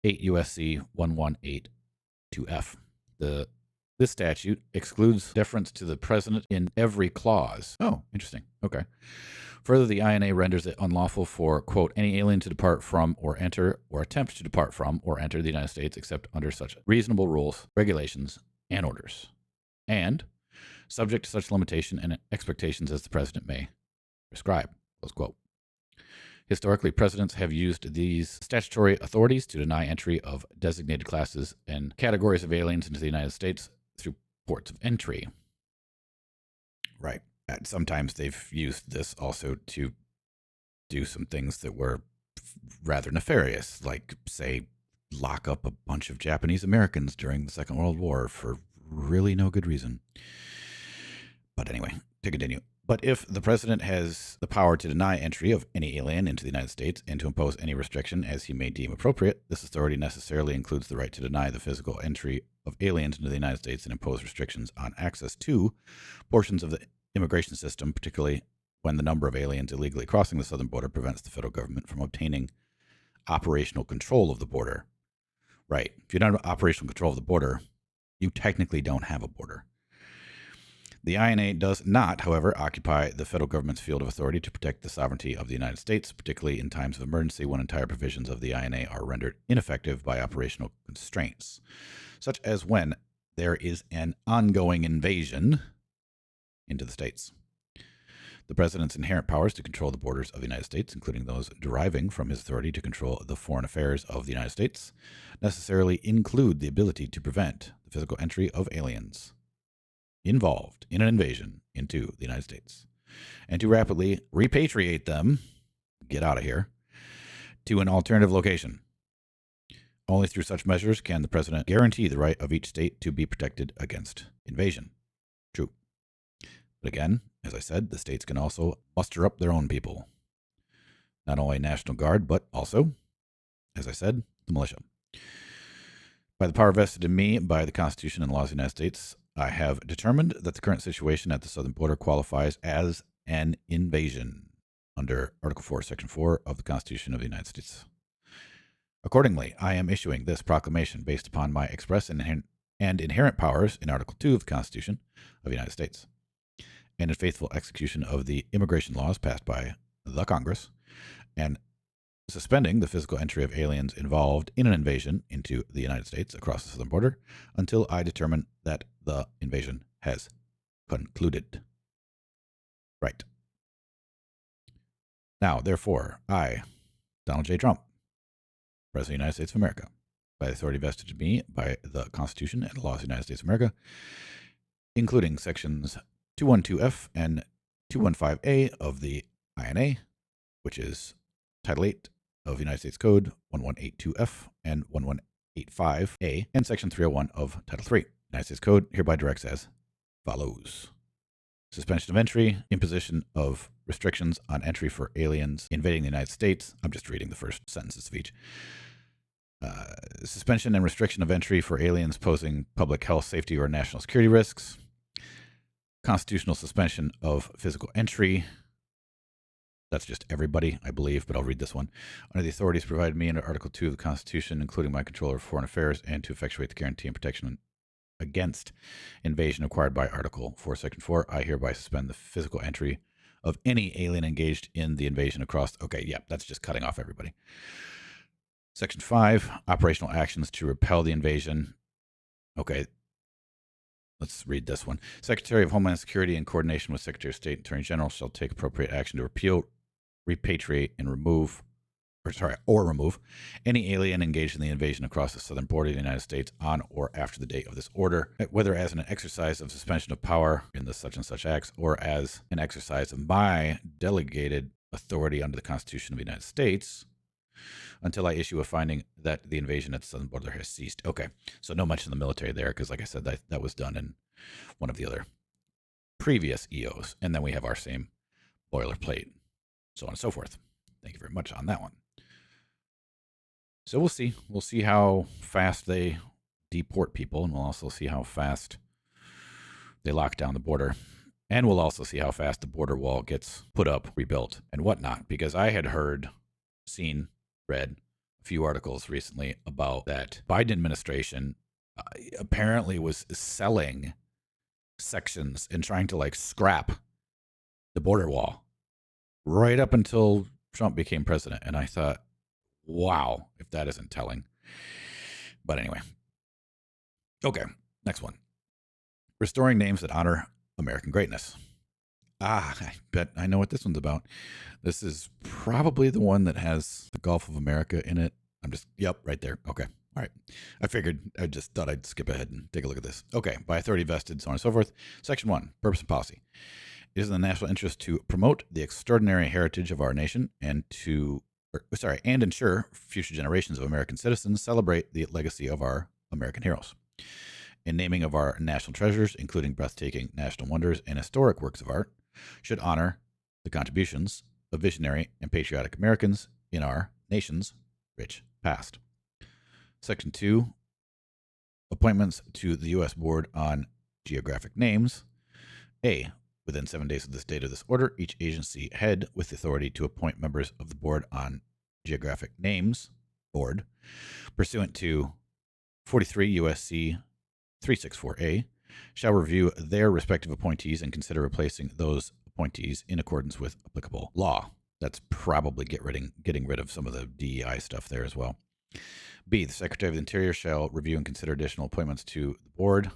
Speaker 1: 8 U.S.C. 1182F. This statute excludes deference to the president in every clause. Oh, interesting. Okay. Further, the INA renders it unlawful for, quote, any alien to depart from or enter or attempt to depart from or enter the United States except under such reasonable rules, regulations, and orders, and subject to such limitation and expectations as the president may prescribe, close quote. Historically, presidents have used these statutory authorities to deny entry of designated classes and categories of aliens into the United States through ports of entry. Right. And sometimes they've used this also to do some things that were rather nefarious, like, say, lock up a bunch of Japanese Americans during the Second World War for really no good reason. But anyway, to continue. But if the president has the power to deny entry of any alien into the United States and to impose any restriction as he may deem appropriate, this authority necessarily includes the right to deny the physical entry of aliens into the United States and impose restrictions on access to portions of the immigration system, particularly when the number of aliens illegally crossing the southern border prevents the federal government from obtaining operational control of the border. Right. If you don't have operational control of the border, you technically don't have a border. The INA does not, however, occupy the federal government's field of authority to protect the sovereignty of the United States, particularly in times of emergency when entire provisions of the INA are rendered ineffective by operational constraints, such as when there is an ongoing invasion into the states. The president's inherent powers to control the borders of the United States, including those deriving from his authority to control the foreign affairs of the United States, necessarily include the ability to prevent the physical entry of aliens involved in an invasion into the United States, and to rapidly repatriate them, get out of here, to an alternative location. Only through such measures can the president guarantee the right of each state to be protected against invasion. True. But again, as I said, the states can also muster up their own people. Not only National Guard, but also, as I said, the militia. By the power vested in me by the Constitution and laws of the United States, I have determined that the current situation at the southern border qualifies as an invasion under Article 4, Section 4 of the Constitution of the United States. Accordingly, I am issuing this proclamation based upon my express and inherent powers in Article 2 of the Constitution of the United States, and in faithful execution of the immigration laws passed by the Congress, and suspending the physical entry of aliens involved in an invasion into the United States across the southern border until I determine that the invasion has concluded. Right. Now, therefore, I, Donald J. Trump, President of the United States of America, by the authority vested in me by the Constitution and the laws of the United States of America, including sections 212F and 215A of the INA, which is Title 8 of the United States Code 1182F and 1185A, and Section 301 of Title 3. United States Code hereby directs as follows. Suspension of entry, imposition of restrictions on entry for aliens invading the United States. I'm just reading the first sentences of each. Suspension and restriction of entry for aliens posing public health, safety, or national security risks. Constitutional suspension of physical entry. That's just everybody, I believe, but I'll read this one. Under the authorities provided me under Article 2 of the Constitution, including my control over foreign affairs, and to effectuate the guarantee and protection against invasion acquired by Article 4, Section 4, I hereby suspend the physical entry of any alien engaged in the invasion across. Okay, yeah, that's just cutting off everybody. Section 5, operational actions to repel the invasion. Okay, let's read this one. Secretary of Homeland Security, in coordination with Secretary of State and Attorney General, shall take appropriate action to repeal, repatriate, and remove any alien engaged in the invasion across the southern border of the United States on or after the date of this order, whether as an exercise of suspension of power in the such and such acts or as an exercise of my delegated authority under the Constitution of the United States, until I issue a finding that the invasion at the southern border has ceased. Okay, so no mention of the military there, because like I said, that was done in one of the other previous EOs. And then we have our same boilerplate, so on and so forth. Thank you very much on that one. So we'll see. We'll see how fast they deport people, and we'll also see how fast they lock down the border. And we'll also see how fast the border wall gets put up, rebuilt, and whatnot. Because I had read a few articles recently about that Biden administration apparently was selling sections and trying to scrap the border wall right up until Trump became president. And I thought, wow, if that isn't telling. But anyway. Okay, next one. Restoring names that honor American greatness. I bet I know what this one's about. This is probably the one that has the Gulf of America in it. Yep, right there. Okay. All right. I figured, I just thought I'd skip ahead and take a look at this. Okay. By authority vested, so on and so forth. Section 1, purpose and policy. It is in the national interest to promote the extraordinary heritage of our nation and and ensure future generations of American citizens celebrate the legacy of our American heroes. In naming of our national treasures, including breathtaking national wonders and historic works of art, should honor the contributions of visionary and patriotic Americans in our nation's rich past. Section 2, appointments to the U.S. Board on Geographic Names. A. Within 7 days of this date of this order, each agency head with authority to appoint members of the Board on Geographic Names Board, pursuant to 43 U.S.C. 364A, shall review their respective appointees and consider replacing those appointees in accordance with applicable law. That's probably getting rid of some of the DEI stuff there as well. B, the Secretary of the Interior shall review and consider additional appointments to the board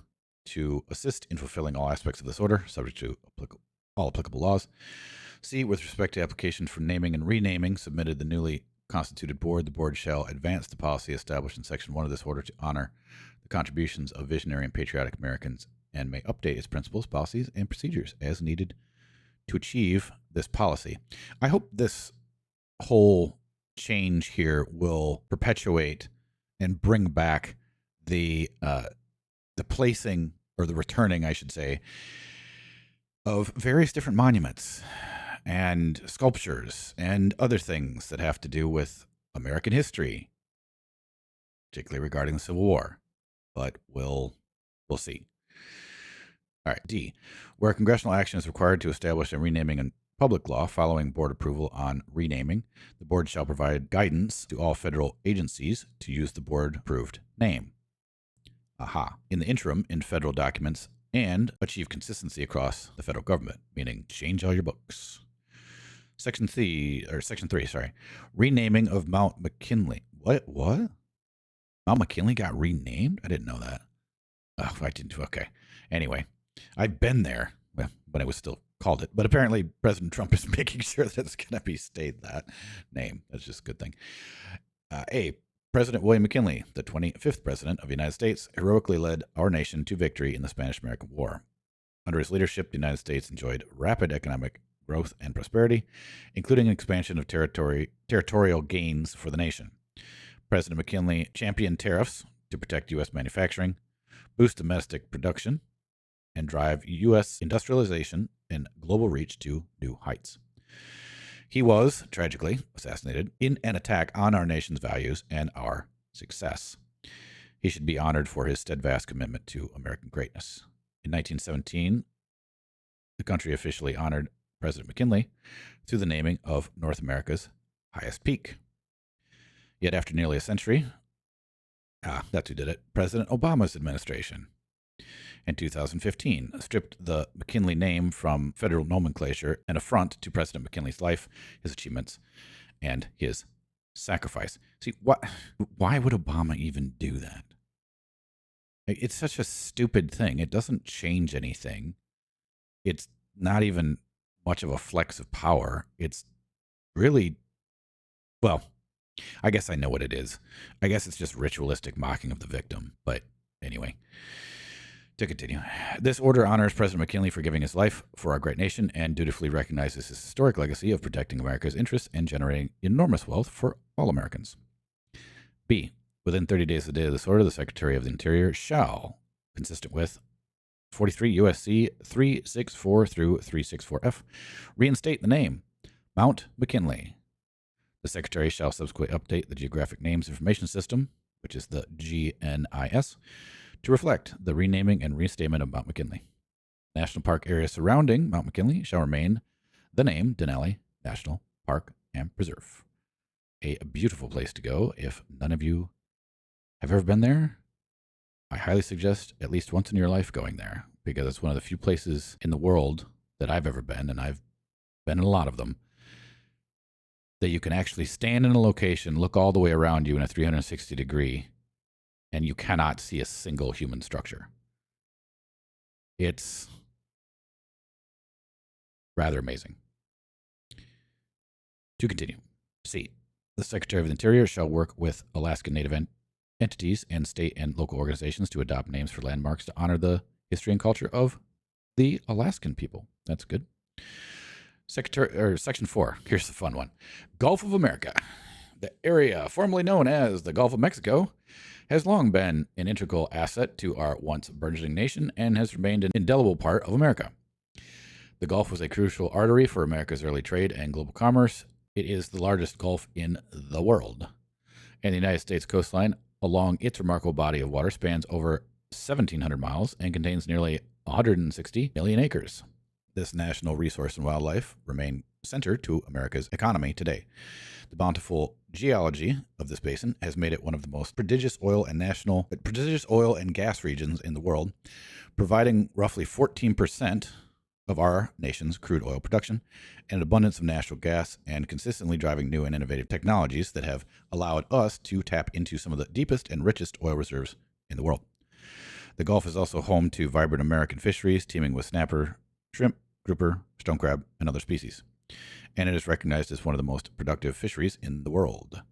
Speaker 1: to assist in fulfilling all aspects of this order, subject to all applicable laws. C, with respect to applications for naming and renaming submitted the newly constituted board, the board shall advance the policy established in Section 1 of this order to honor the contributions of visionary and patriotic Americans and may update its principles, policies, and procedures as needed to achieve this policy. I hope this whole change here will perpetuate and bring back the placing, or the returning, I should say, of various different monuments and sculptures and other things that have to do with American history, particularly regarding the Civil War. But we'll see. All right, D, where congressional action is required to establish a renaming and public law following board approval on renaming, the board shall provide guidance to all federal agencies to use the board-approved name. In the interim, in federal documents, and achieve consistency across the federal government, meaning change all your books. Section 3, renaming of Mount McKinley. What? Mount McKinley got renamed? I didn't know that. Oh, I didn't. Okay. Anyway, I've been there when it was still called it, but apparently President Trump is making sure that it's going to be stayed that name. That's just a good thing. A, President William McKinley, the 25th President of the United States, heroically led our nation to victory in the Spanish-American War. Under his leadership, the United States enjoyed rapid economic growth and prosperity, including an expansion of territorial gains for the nation. President McKinley championed tariffs to protect U.S. manufacturing, boost domestic production, and drive U.S. industrialization and global reach to new heights. He was, tragically, assassinated in an attack on our nation's values and our success. He should be honored for his steadfast commitment to American greatness. In 1917, the country officially honored President McKinley through the naming of North America's highest peak. Yet after nearly a century, that's who did it, President Obama's administration, in 2015, stripped the McKinley name from federal nomenclature, an affront to President McKinley's life, his achievements, and his sacrifice. See, why would Obama even do that? It's such a stupid thing. It doesn't change anything. It's not even much of a flex of power. It's really, well, I guess I know what it is. I guess it's just ritualistic mocking of the victim. But anyway, to continue, this order honors President McKinley for giving his life for our great nation and dutifully recognizes his historic legacy of protecting America's interests and generating enormous wealth for all Americans. B, within 30 days of the date of this order, the Secretary of the Interior shall, consistent with 43 U.S.C. 364 through 364F, reinstate the name Mount McKinley. The Secretary shall subsequently update the Geographic Names Information System, which is the GNIS, to reflect the renaming and restatement of Mount McKinley. National park area surrounding Mount McKinley shall remain the name Denali National Park and Preserve. A beautiful place to go. If none of you have ever been there, I highly suggest at least once in your life going there, because it's one of the few places in the world that I've ever been, and I've been in a lot of them, that you can actually stand in a location, look all the way around you in a 360 degree, and you cannot see a single human structure. It's Rather amazing. To continue. C. The Secretary of the Interior shall work with Alaskan Native entities and state and local organizations to adopt names for landmarks to honor the history and culture of the Alaskan people. That's good. Section 4. Here's the fun one. Gulf of America. The area formerly known as the Gulf of Mexico has long been an integral asset to our once burgeoning nation and has remained an indelible part of America. The Gulf was a crucial artery for America's early trade and global commerce. It is the largest Gulf in the world, and the United States coastline along its remarkable body of water spans over 1,700 miles and contains nearly 160 million acres. This national resource and wildlife remain center to America's economy today. The bountiful geology of this basin has made it one of the most prodigious oil and gas regions in the world, providing roughly 14% of our nation's crude oil production and an abundance of natural gas, and consistently driving new and innovative technologies that have allowed us to tap into some of the deepest and richest oil reserves in the world. The Gulf is also home to vibrant American fisheries teeming with snapper, shrimp, grouper, stone crab, and other species. And it is recognized as one of the most productive fisheries in the world,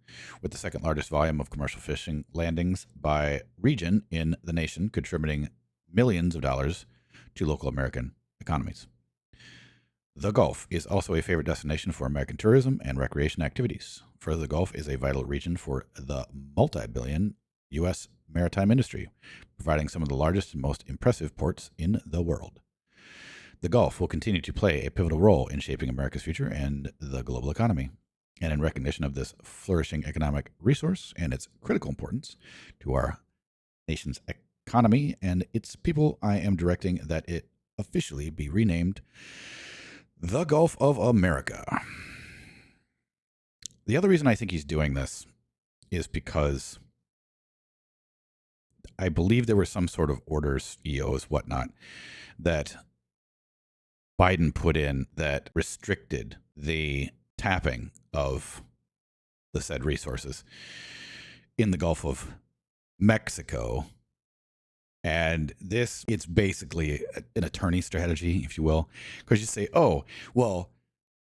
Speaker 1: with the second largest volume of commercial fishing landings by region in the nation, contributing millions of dollars to local American economies. The Gulf is also a favorite destination for American tourism and recreation activities. Further, the Gulf is a vital region for the multi-billion U.S. maritime industry, providing some of the largest and most impressive ports in the world. The Gulf will continue to play a pivotal role in shaping America's future and the global economy. And in recognition of this flourishing economic resource and its critical importance to our nation's economy and its people, I am directing that it officially be renamed the Gulf of America. The other reason I think he's doing this is because I believe there were some sort of orders, EOs, whatnot, that Biden put in that restricted the tapping of the said resources in the Gulf of Mexico. And it's basically an attorney strategy, if you will, because you say, oh, well,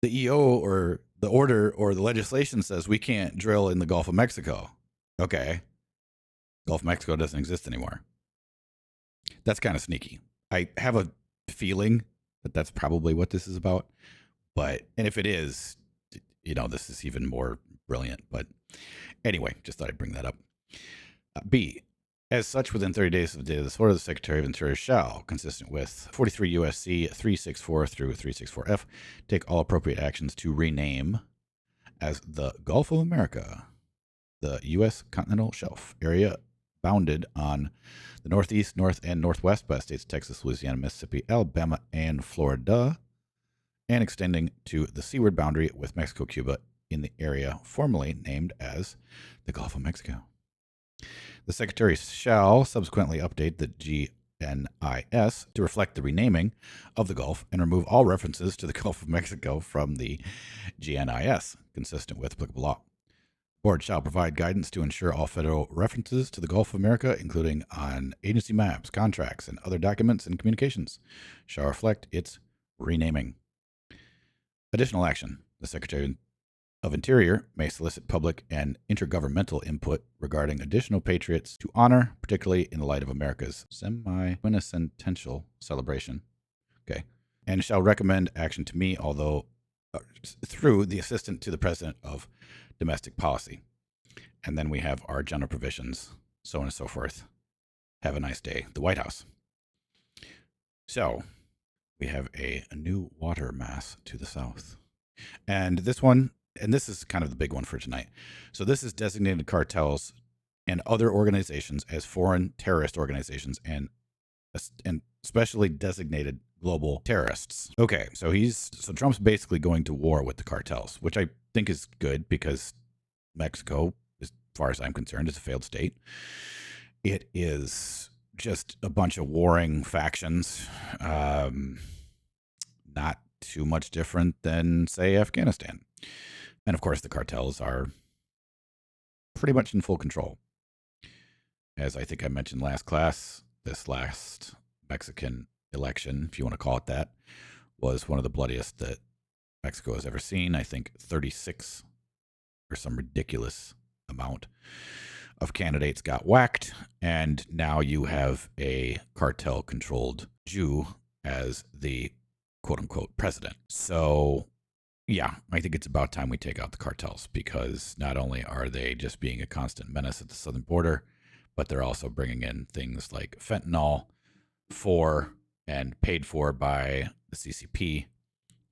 Speaker 1: the EO or the order or the legislation says we can't drill in the Gulf of Mexico. Okay. Gulf of Mexico doesn't exist anymore. That's kind of sneaky. I have a feeling that that's probably what this is about. And if it is, this is even more brilliant. But anyway, just thought I'd bring that up. B. As such, within 30 days of the date of this order, the Secretary of Interior shall, consistent with 43 U.S.C. 364 through 364F, take all appropriate actions to rename as the Gulf of America the U.S. continental shelf area bounded on the northeast, north, and northwest by the states of Texas, Louisiana, Mississippi, Alabama, and Florida, and extending to the seaward boundary with Mexico, Cuba, in the area formerly named as the Gulf of Mexico. The Secretary shall subsequently update the GNIS to reflect the renaming of the Gulf and remove all references to the Gulf of Mexico from the GNIS, consistent with applicable law. The Board shall provide guidance to ensure all federal references to the Gulf of America, including on agency maps, contracts, and other documents and communications, shall reflect its renaming. Additional action. The Secretary of Interior may solicit public and intergovernmental input regarding additional patriots to honor, particularly in the light of America's semi-quintessential celebration. Okay. And shall recommend action to me, through the Assistant to the President of Domestic Policy. And then we have our general provisions, so on and so forth. Have a nice day. The White House. So we have a new water mass to the south. And this is kind of the big one for tonight. So this is designated cartels and other organizations as foreign terrorist organizations and especially designated global terrorists. Okay, so Trump's basically going to war with the cartels, which I think is good because Mexico, as far as I'm concerned, is a failed state. It is just a bunch of warring factions, not too much different than, say, Afghanistan. And of course, the cartels are pretty much in full control. As I think I mentioned last class, this last Mexican election, if you want to call it that, was one of the bloodiest that Mexico has ever seen. I think 36 or some ridiculous amount of candidates got whacked, and now you have a cartel-controlled Jew as the quote-unquote president. So, yeah, I think it's about time we take out the cartels, because not only are they just being a constant menace at the southern border, but they're also bringing in things like fentanyl for and paid for by the CCP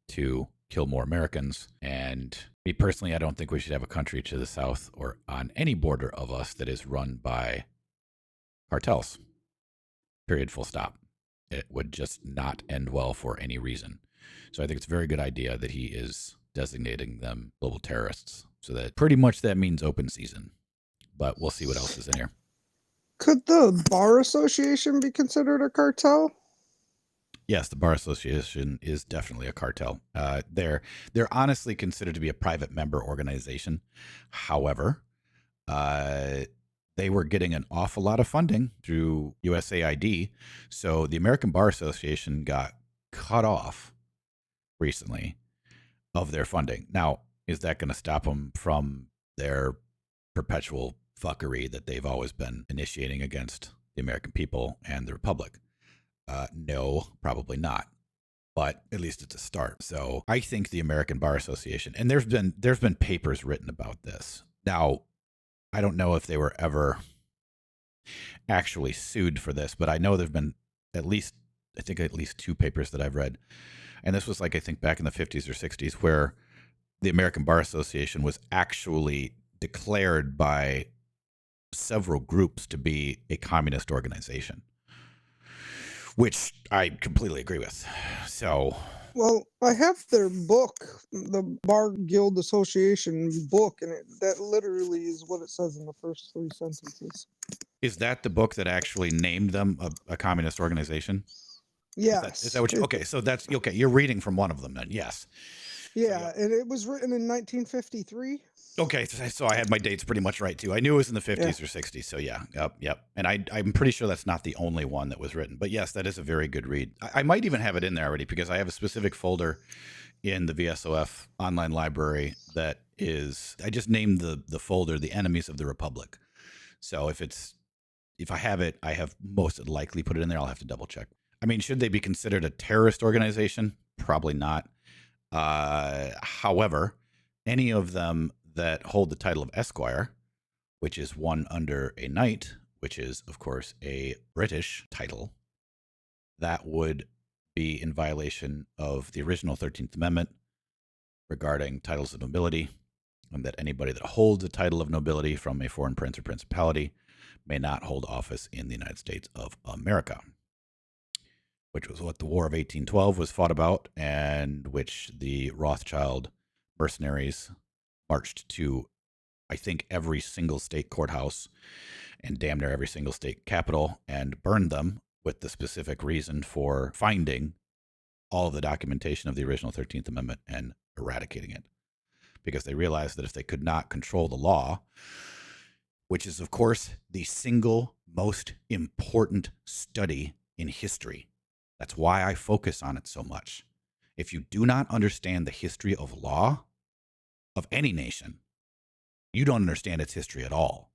Speaker 1: to kill more Americans. And me personally, I don't think we should have a country to the south or on any border of us that is run by cartels. Period, full stop. It would just not end well for any reason. So I think it's a very good idea that he is designating them global terrorists. So that pretty much that means open season. But we'll see what else is in here.
Speaker 2: Could the Bar Association be considered a cartel?
Speaker 1: Yes, the Bar Association is definitely a cartel. They're honestly considered to be a private member organization. However, they were getting an awful lot of funding through USAID. So the American Bar Association got cut off recently of their funding. Now, is that going to stop them from their perpetual fuckery that they've always been initiating against the American people and the Republic? No, probably not. But at least it's a start. So I think the American Bar Association, and there's been papers written about this. Now, I don't know if they were ever actually sued for this, but I know there've been at least 2 papers that I've read. And this was like, I think back in the 50s or 60s, where the American Bar Association was actually declared by several groups to be a communist organization, which I completely agree with. So,
Speaker 2: well, I have their book, the Bar Guild Association book, and that literally is what it says in the first 3 sentences.
Speaker 1: is that the book that actually named them a communist organization?
Speaker 2: Yes.
Speaker 1: Is that what you, okay, so that's, okay, you're reading from one of them then, yes.
Speaker 2: Yeah, and it was written in 1953.
Speaker 1: Okay, so I had my dates pretty much right too. I knew it was in the 50s or 60s, so yeah, yep. And I'm pretty sure that's not the only one that was written, but yes, that is a very good read. I might even have it in there already, because I have a specific folder in the VSOF online library that is, I just named the folder "The Enemies of the Republic." So if I have it, I have most likely put it in there. I'll have to double check. I mean, should they be considered a terrorist organization? Probably not. However, any of them that hold the title of Esquire, which is one under a knight, which is, of course, a British title, that would be in violation of the original 13th Amendment regarding titles of nobility, and that anybody that holds a title of nobility from a foreign prince or principality may not hold office in the United States of America, which was what the War of 1812 was fought about, and which the Rothschild mercenaries marched to, I think, every single state courthouse and damn near every single state capitol and burned them, with the specific reason for finding all of the documentation of the original 13th Amendment and eradicating it. Because they realized that if they could not control the law, which is, of course, the single most important study in history. That's why I focus on it so much. If you do not understand the history of law of any nation, you don't understand its history at all,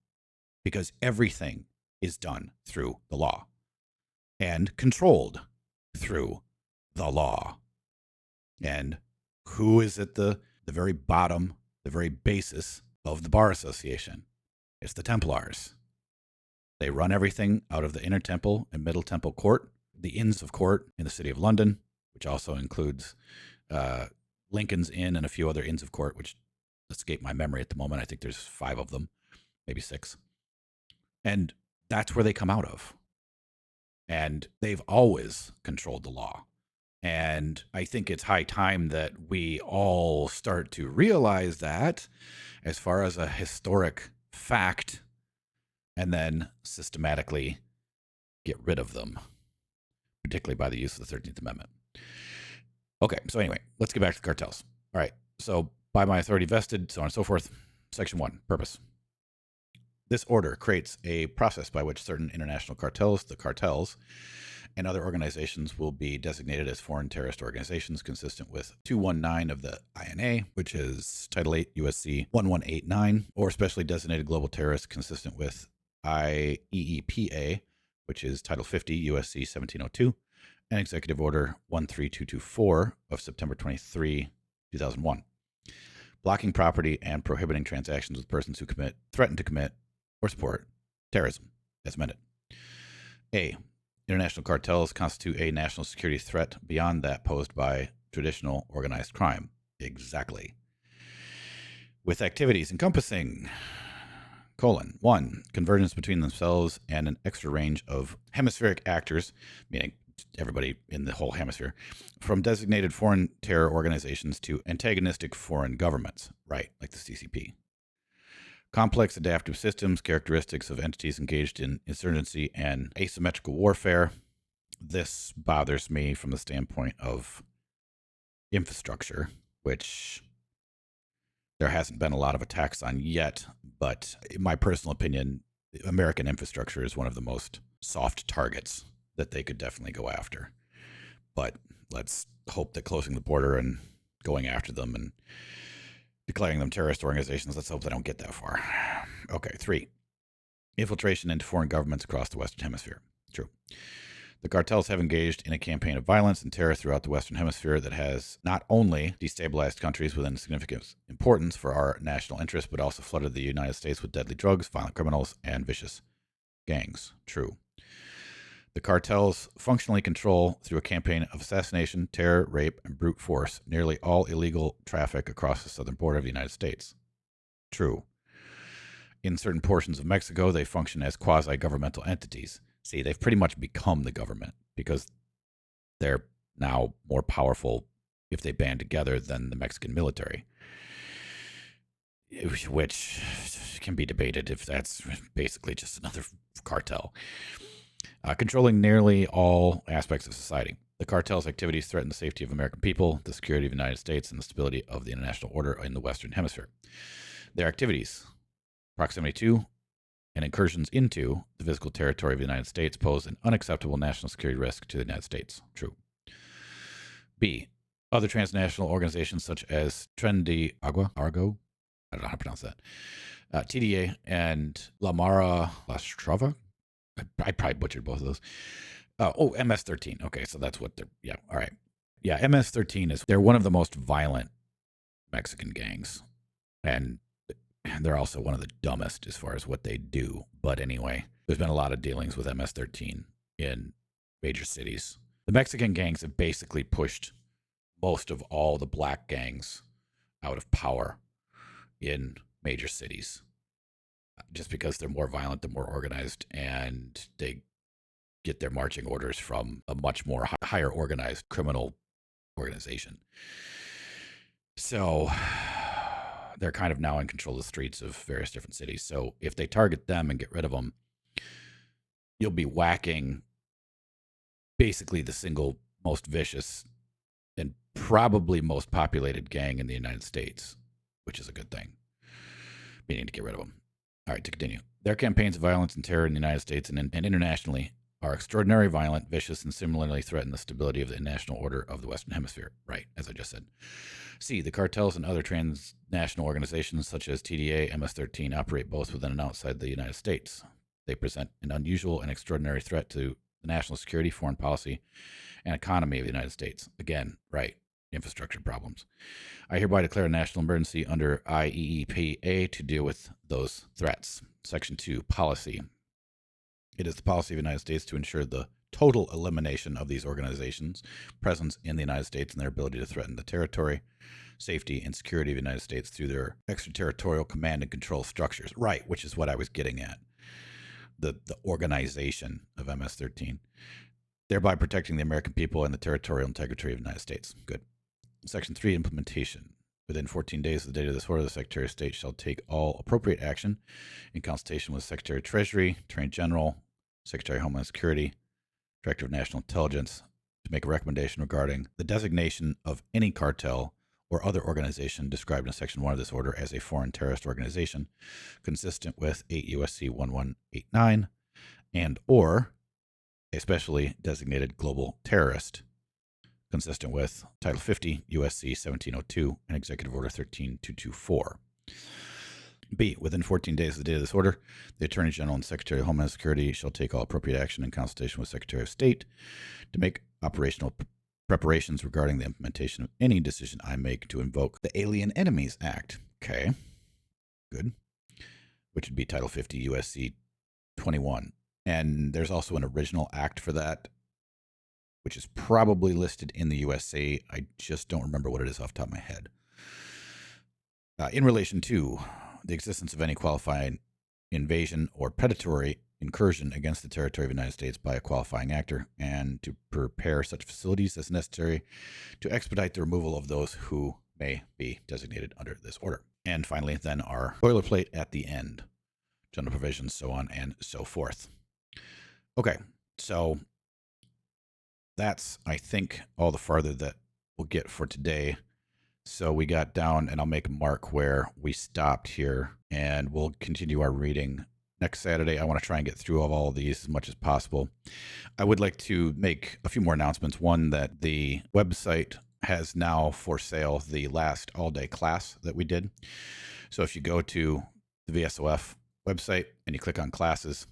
Speaker 1: because everything is done through the law and controlled through the law. And who is at the very bottom, the very basis of the Bar Association? It's the Templars. They run everything out of the Inner Temple and Middle Temple Court, the Inns of Court in the city of London, which also includes Lincoln's Inn and a few other Inns of Court, which escape my memory at the moment. I think there's 5 of them, maybe 6. And that's where they come out of. And they've always controlled the law. And I think it's high time that we all start to realize that as far as a historic fact, and then systematically get rid of them, particularly by the use of the 13th Amendment. Okay, so anyway, let's get back to the cartels. All right, so by my authority vested, so on and so forth. Section 1, purpose. This order creates a process by which certain international cartels, the cartels, and other organizations will be designated as foreign terrorist organizations consistent with 219 of the INA, which is Title 8 USC 1189, or specially designated global terrorists consistent with IEEPA, which is Title 50 USC 1702, and Executive Order 13224 of September 23, 2001, blocking property and prohibiting transactions with persons who threaten to commit, or support terrorism, as amended. A. International cartels constitute a national security threat beyond that posed by traditional organized crime. Exactly. With activities encompassing: 1. Convergence between themselves and an extra range of hemispheric actors, meaning everybody in the whole hemisphere, from designated foreign terror organizations to antagonistic foreign governments, right, like the CCP. Complex adaptive systems, characteristics of entities engaged in insurgency and asymmetrical warfare. This bothers me from the standpoint of infrastructure, which there hasn't been a lot of attacks on yet, but in my personal opinion, American infrastructure is one of the most soft targets that they could definitely go after. But let's hope that closing the border and going after them and declaring them terrorist organizations, let's hope they don't get that far. Okay, 3. Infiltration into foreign governments across the Western Hemisphere. True. The cartels have engaged in a campaign of violence and terror throughout the Western Hemisphere that has not only destabilized countries within significant importance for our national interests, but also flooded the United States with deadly drugs, violent criminals, and vicious gangs. True. The cartels functionally control, through a campaign of assassination, terror, rape, and brute force, nearly all illegal traffic across the southern border of the United States. True. In certain portions of Mexico, they function as quasi-governmental entities. See, they've pretty much become the government because they're now more powerful if they band together than the Mexican military, which can be debated if that's basically just another cartel. Controlling nearly all aspects of society. The cartel's activities threaten the safety of American people, the security of the United States, and the stability of the international order in the Western Hemisphere. Their activities, proximity to and incursions into the physical territory of the United States, pose an unacceptable national security risk to the United States. True. B. Other transnational organizations such as Tren de Argo, I don't know how to pronounce that, TDA, and La Mara La Strava. I probably butchered both of those. MS-13. Okay, so that's what they're, yeah, all right. Yeah, MS-13 they're one of the most violent Mexican gangs, and they're also one of the dumbest as far as what they do. But anyway, there's been a lot of dealings with MS-13 in major cities. The Mexican gangs have basically pushed most of all the black gangs out of power in major cities, just because they're more violent, they're more organized, and they get their marching orders from a much more higher organized criminal organization. So they're kind of now in control of the streets of various different cities. So if they target them and get rid of them, you'll be whacking basically the single most vicious and probably most populated gang in the United States, which is a good thing, meaning to get rid of them. All right, to continue. Their campaigns of violence and terror in the United States and internationally are extraordinarily violent, vicious, and similarly threaten the stability of the national order of the Western Hemisphere. Right, as I just said. C. The cartels and other transnational organizations such as TDA, MS-13 operate both within and outside the United States. They present an unusual and extraordinary threat to the national security, foreign policy, and economy of the United States. Again, right, infrastructure problems. I hereby declare a national emergency under IEEPA to deal with those threats. Section 2, policy. It is the policy of the United States to ensure the total elimination of these organizations' presence in the United States and their ability to threaten the territory, safety, and security of the United States through their extraterritorial command and control structures. Right, which is what I was getting at. The organization of MS-13, thereby protecting the American people and the territorial integrity of the United States. Good. Section 3, implementation. Within 14 days of the date of this order, the Secretary of State shall take all appropriate action in consultation with Secretary of Treasury, Attorney General, Secretary of Homeland Security, Director of National Intelligence, to make a recommendation regarding the designation of any cartel or other organization described in Section 1 of this order as a foreign terrorist organization, consistent with 8 U.S.C. 1189, and or a specially designated global terrorist, consistent with Title 50, USC 1702, and Executive Order 13224. B. Within 14 days of the date of this order, the Attorney General and Secretary of Homeland Security shall take all appropriate action in consultation with Secretary of State to make operational preparations regarding the implementation of any decision I make to invoke the Alien Enemies Act. Okay, good. Which would be Title 50 USC 21. And there's also an original act for that, which is probably listed in the USA. I just don't remember what it is off the top of my head. In relation to the existence of any qualifying invasion or predatory incursion against the territory of the United States by a qualifying actor, and to prepare such facilities as necessary to expedite the removal of those who may be designated under this order. And finally, then our boilerplate at the end, general provisions, so on and so forth. Okay, so that's, I think, all the farther that we'll get for today. So we got down, and I'll make a mark where we stopped here, and we'll continue our reading next Saturday. I want to try and get through all of these as much as possible. I would like to make a few more announcements. One, that the website has now for sale the last all-day class that we did. So if you go to the VSOF website and you click on classes,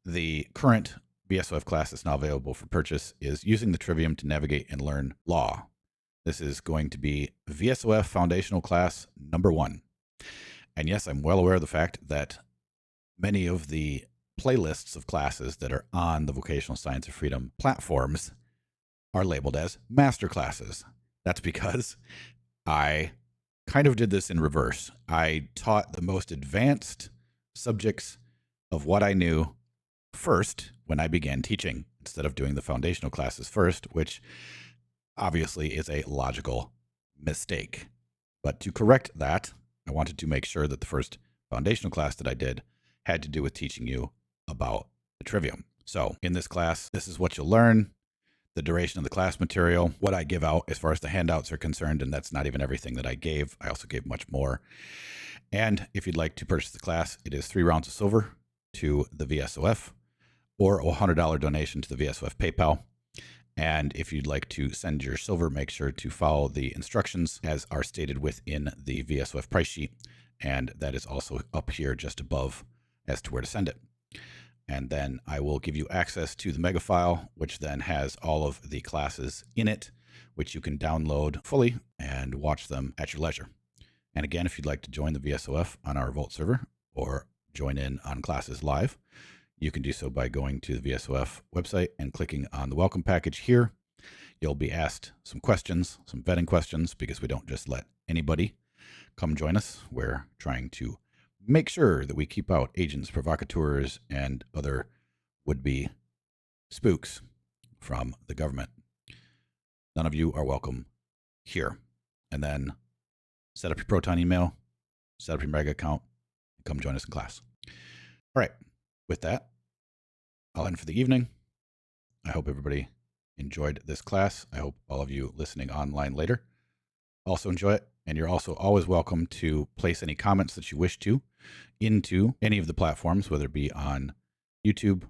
Speaker 1: the current VSOF class that's now available for purchase is Using the Trivium to Navigate and Learn Law. This is going to be VSOF Foundational Class number 1. And yes, I'm well aware of the fact that many of the playlists of classes that are on the Vocational Science of Freedom platforms are labeled as master classes. That's because I kind of did this in reverse. I taught the most advanced subjects of what I knew first when I began teaching, instead of doing the foundational classes first, which obviously is a logical mistake. But to correct that, I wanted to make sure that the first foundational class that I did had to do with teaching you about the trivium. So in this class, this is what you'll learn, the duration of the class material, what I give out as far as the handouts are concerned, and that's not even everything that I gave. I also gave much more. And if you'd like to purchase the class, it is 3 rounds of silver to the VSOF, or a $100 donation to the VSOF PayPal. And if you'd like to send your silver, make sure to follow the instructions as are stated within the VSOF price sheet. And that is also up here just above as to where to send it. And then I will give you access to the mega file, which then has all of the classes in it, which you can download fully and watch them at your leisure. And again, if you'd like to join the VSOF on our Vault server or join in on classes live, you can do so by going to the VSOF website and clicking on the welcome package here. You'll be asked some questions, some vetting questions, because we don't just let anybody come join us. We're trying to make sure that we keep out agents, provocateurs, and other would-be spooks from the government. None of you are welcome here. And then set up your Proton email, set up your Mega account, and come join us in class. All right. With that, I'll end for the evening. I hope everybody enjoyed this class. I hope all of you listening online later also enjoy it. And you're also always welcome to place any comments that you wish to into any of the platforms, whether it be on YouTube,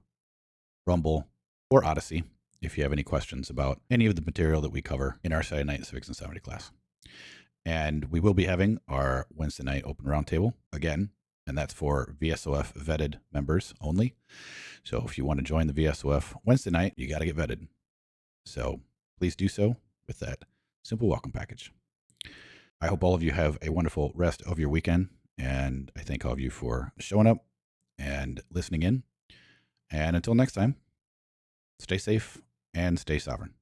Speaker 1: Rumble, or Odysee, if you have any questions about any of the material that we cover in our Saturday night civics and sovereignty class. And we will be having our Wednesday night open roundtable again, and that's for VSOF vetted members only. So if you want to join the VSOF Wednesday night, you got to get vetted. So please do so with that simple welcome package. I hope all of you have a wonderful rest of your weekend, and I thank all of you for showing up and listening in. And until next time, stay safe and stay sovereign.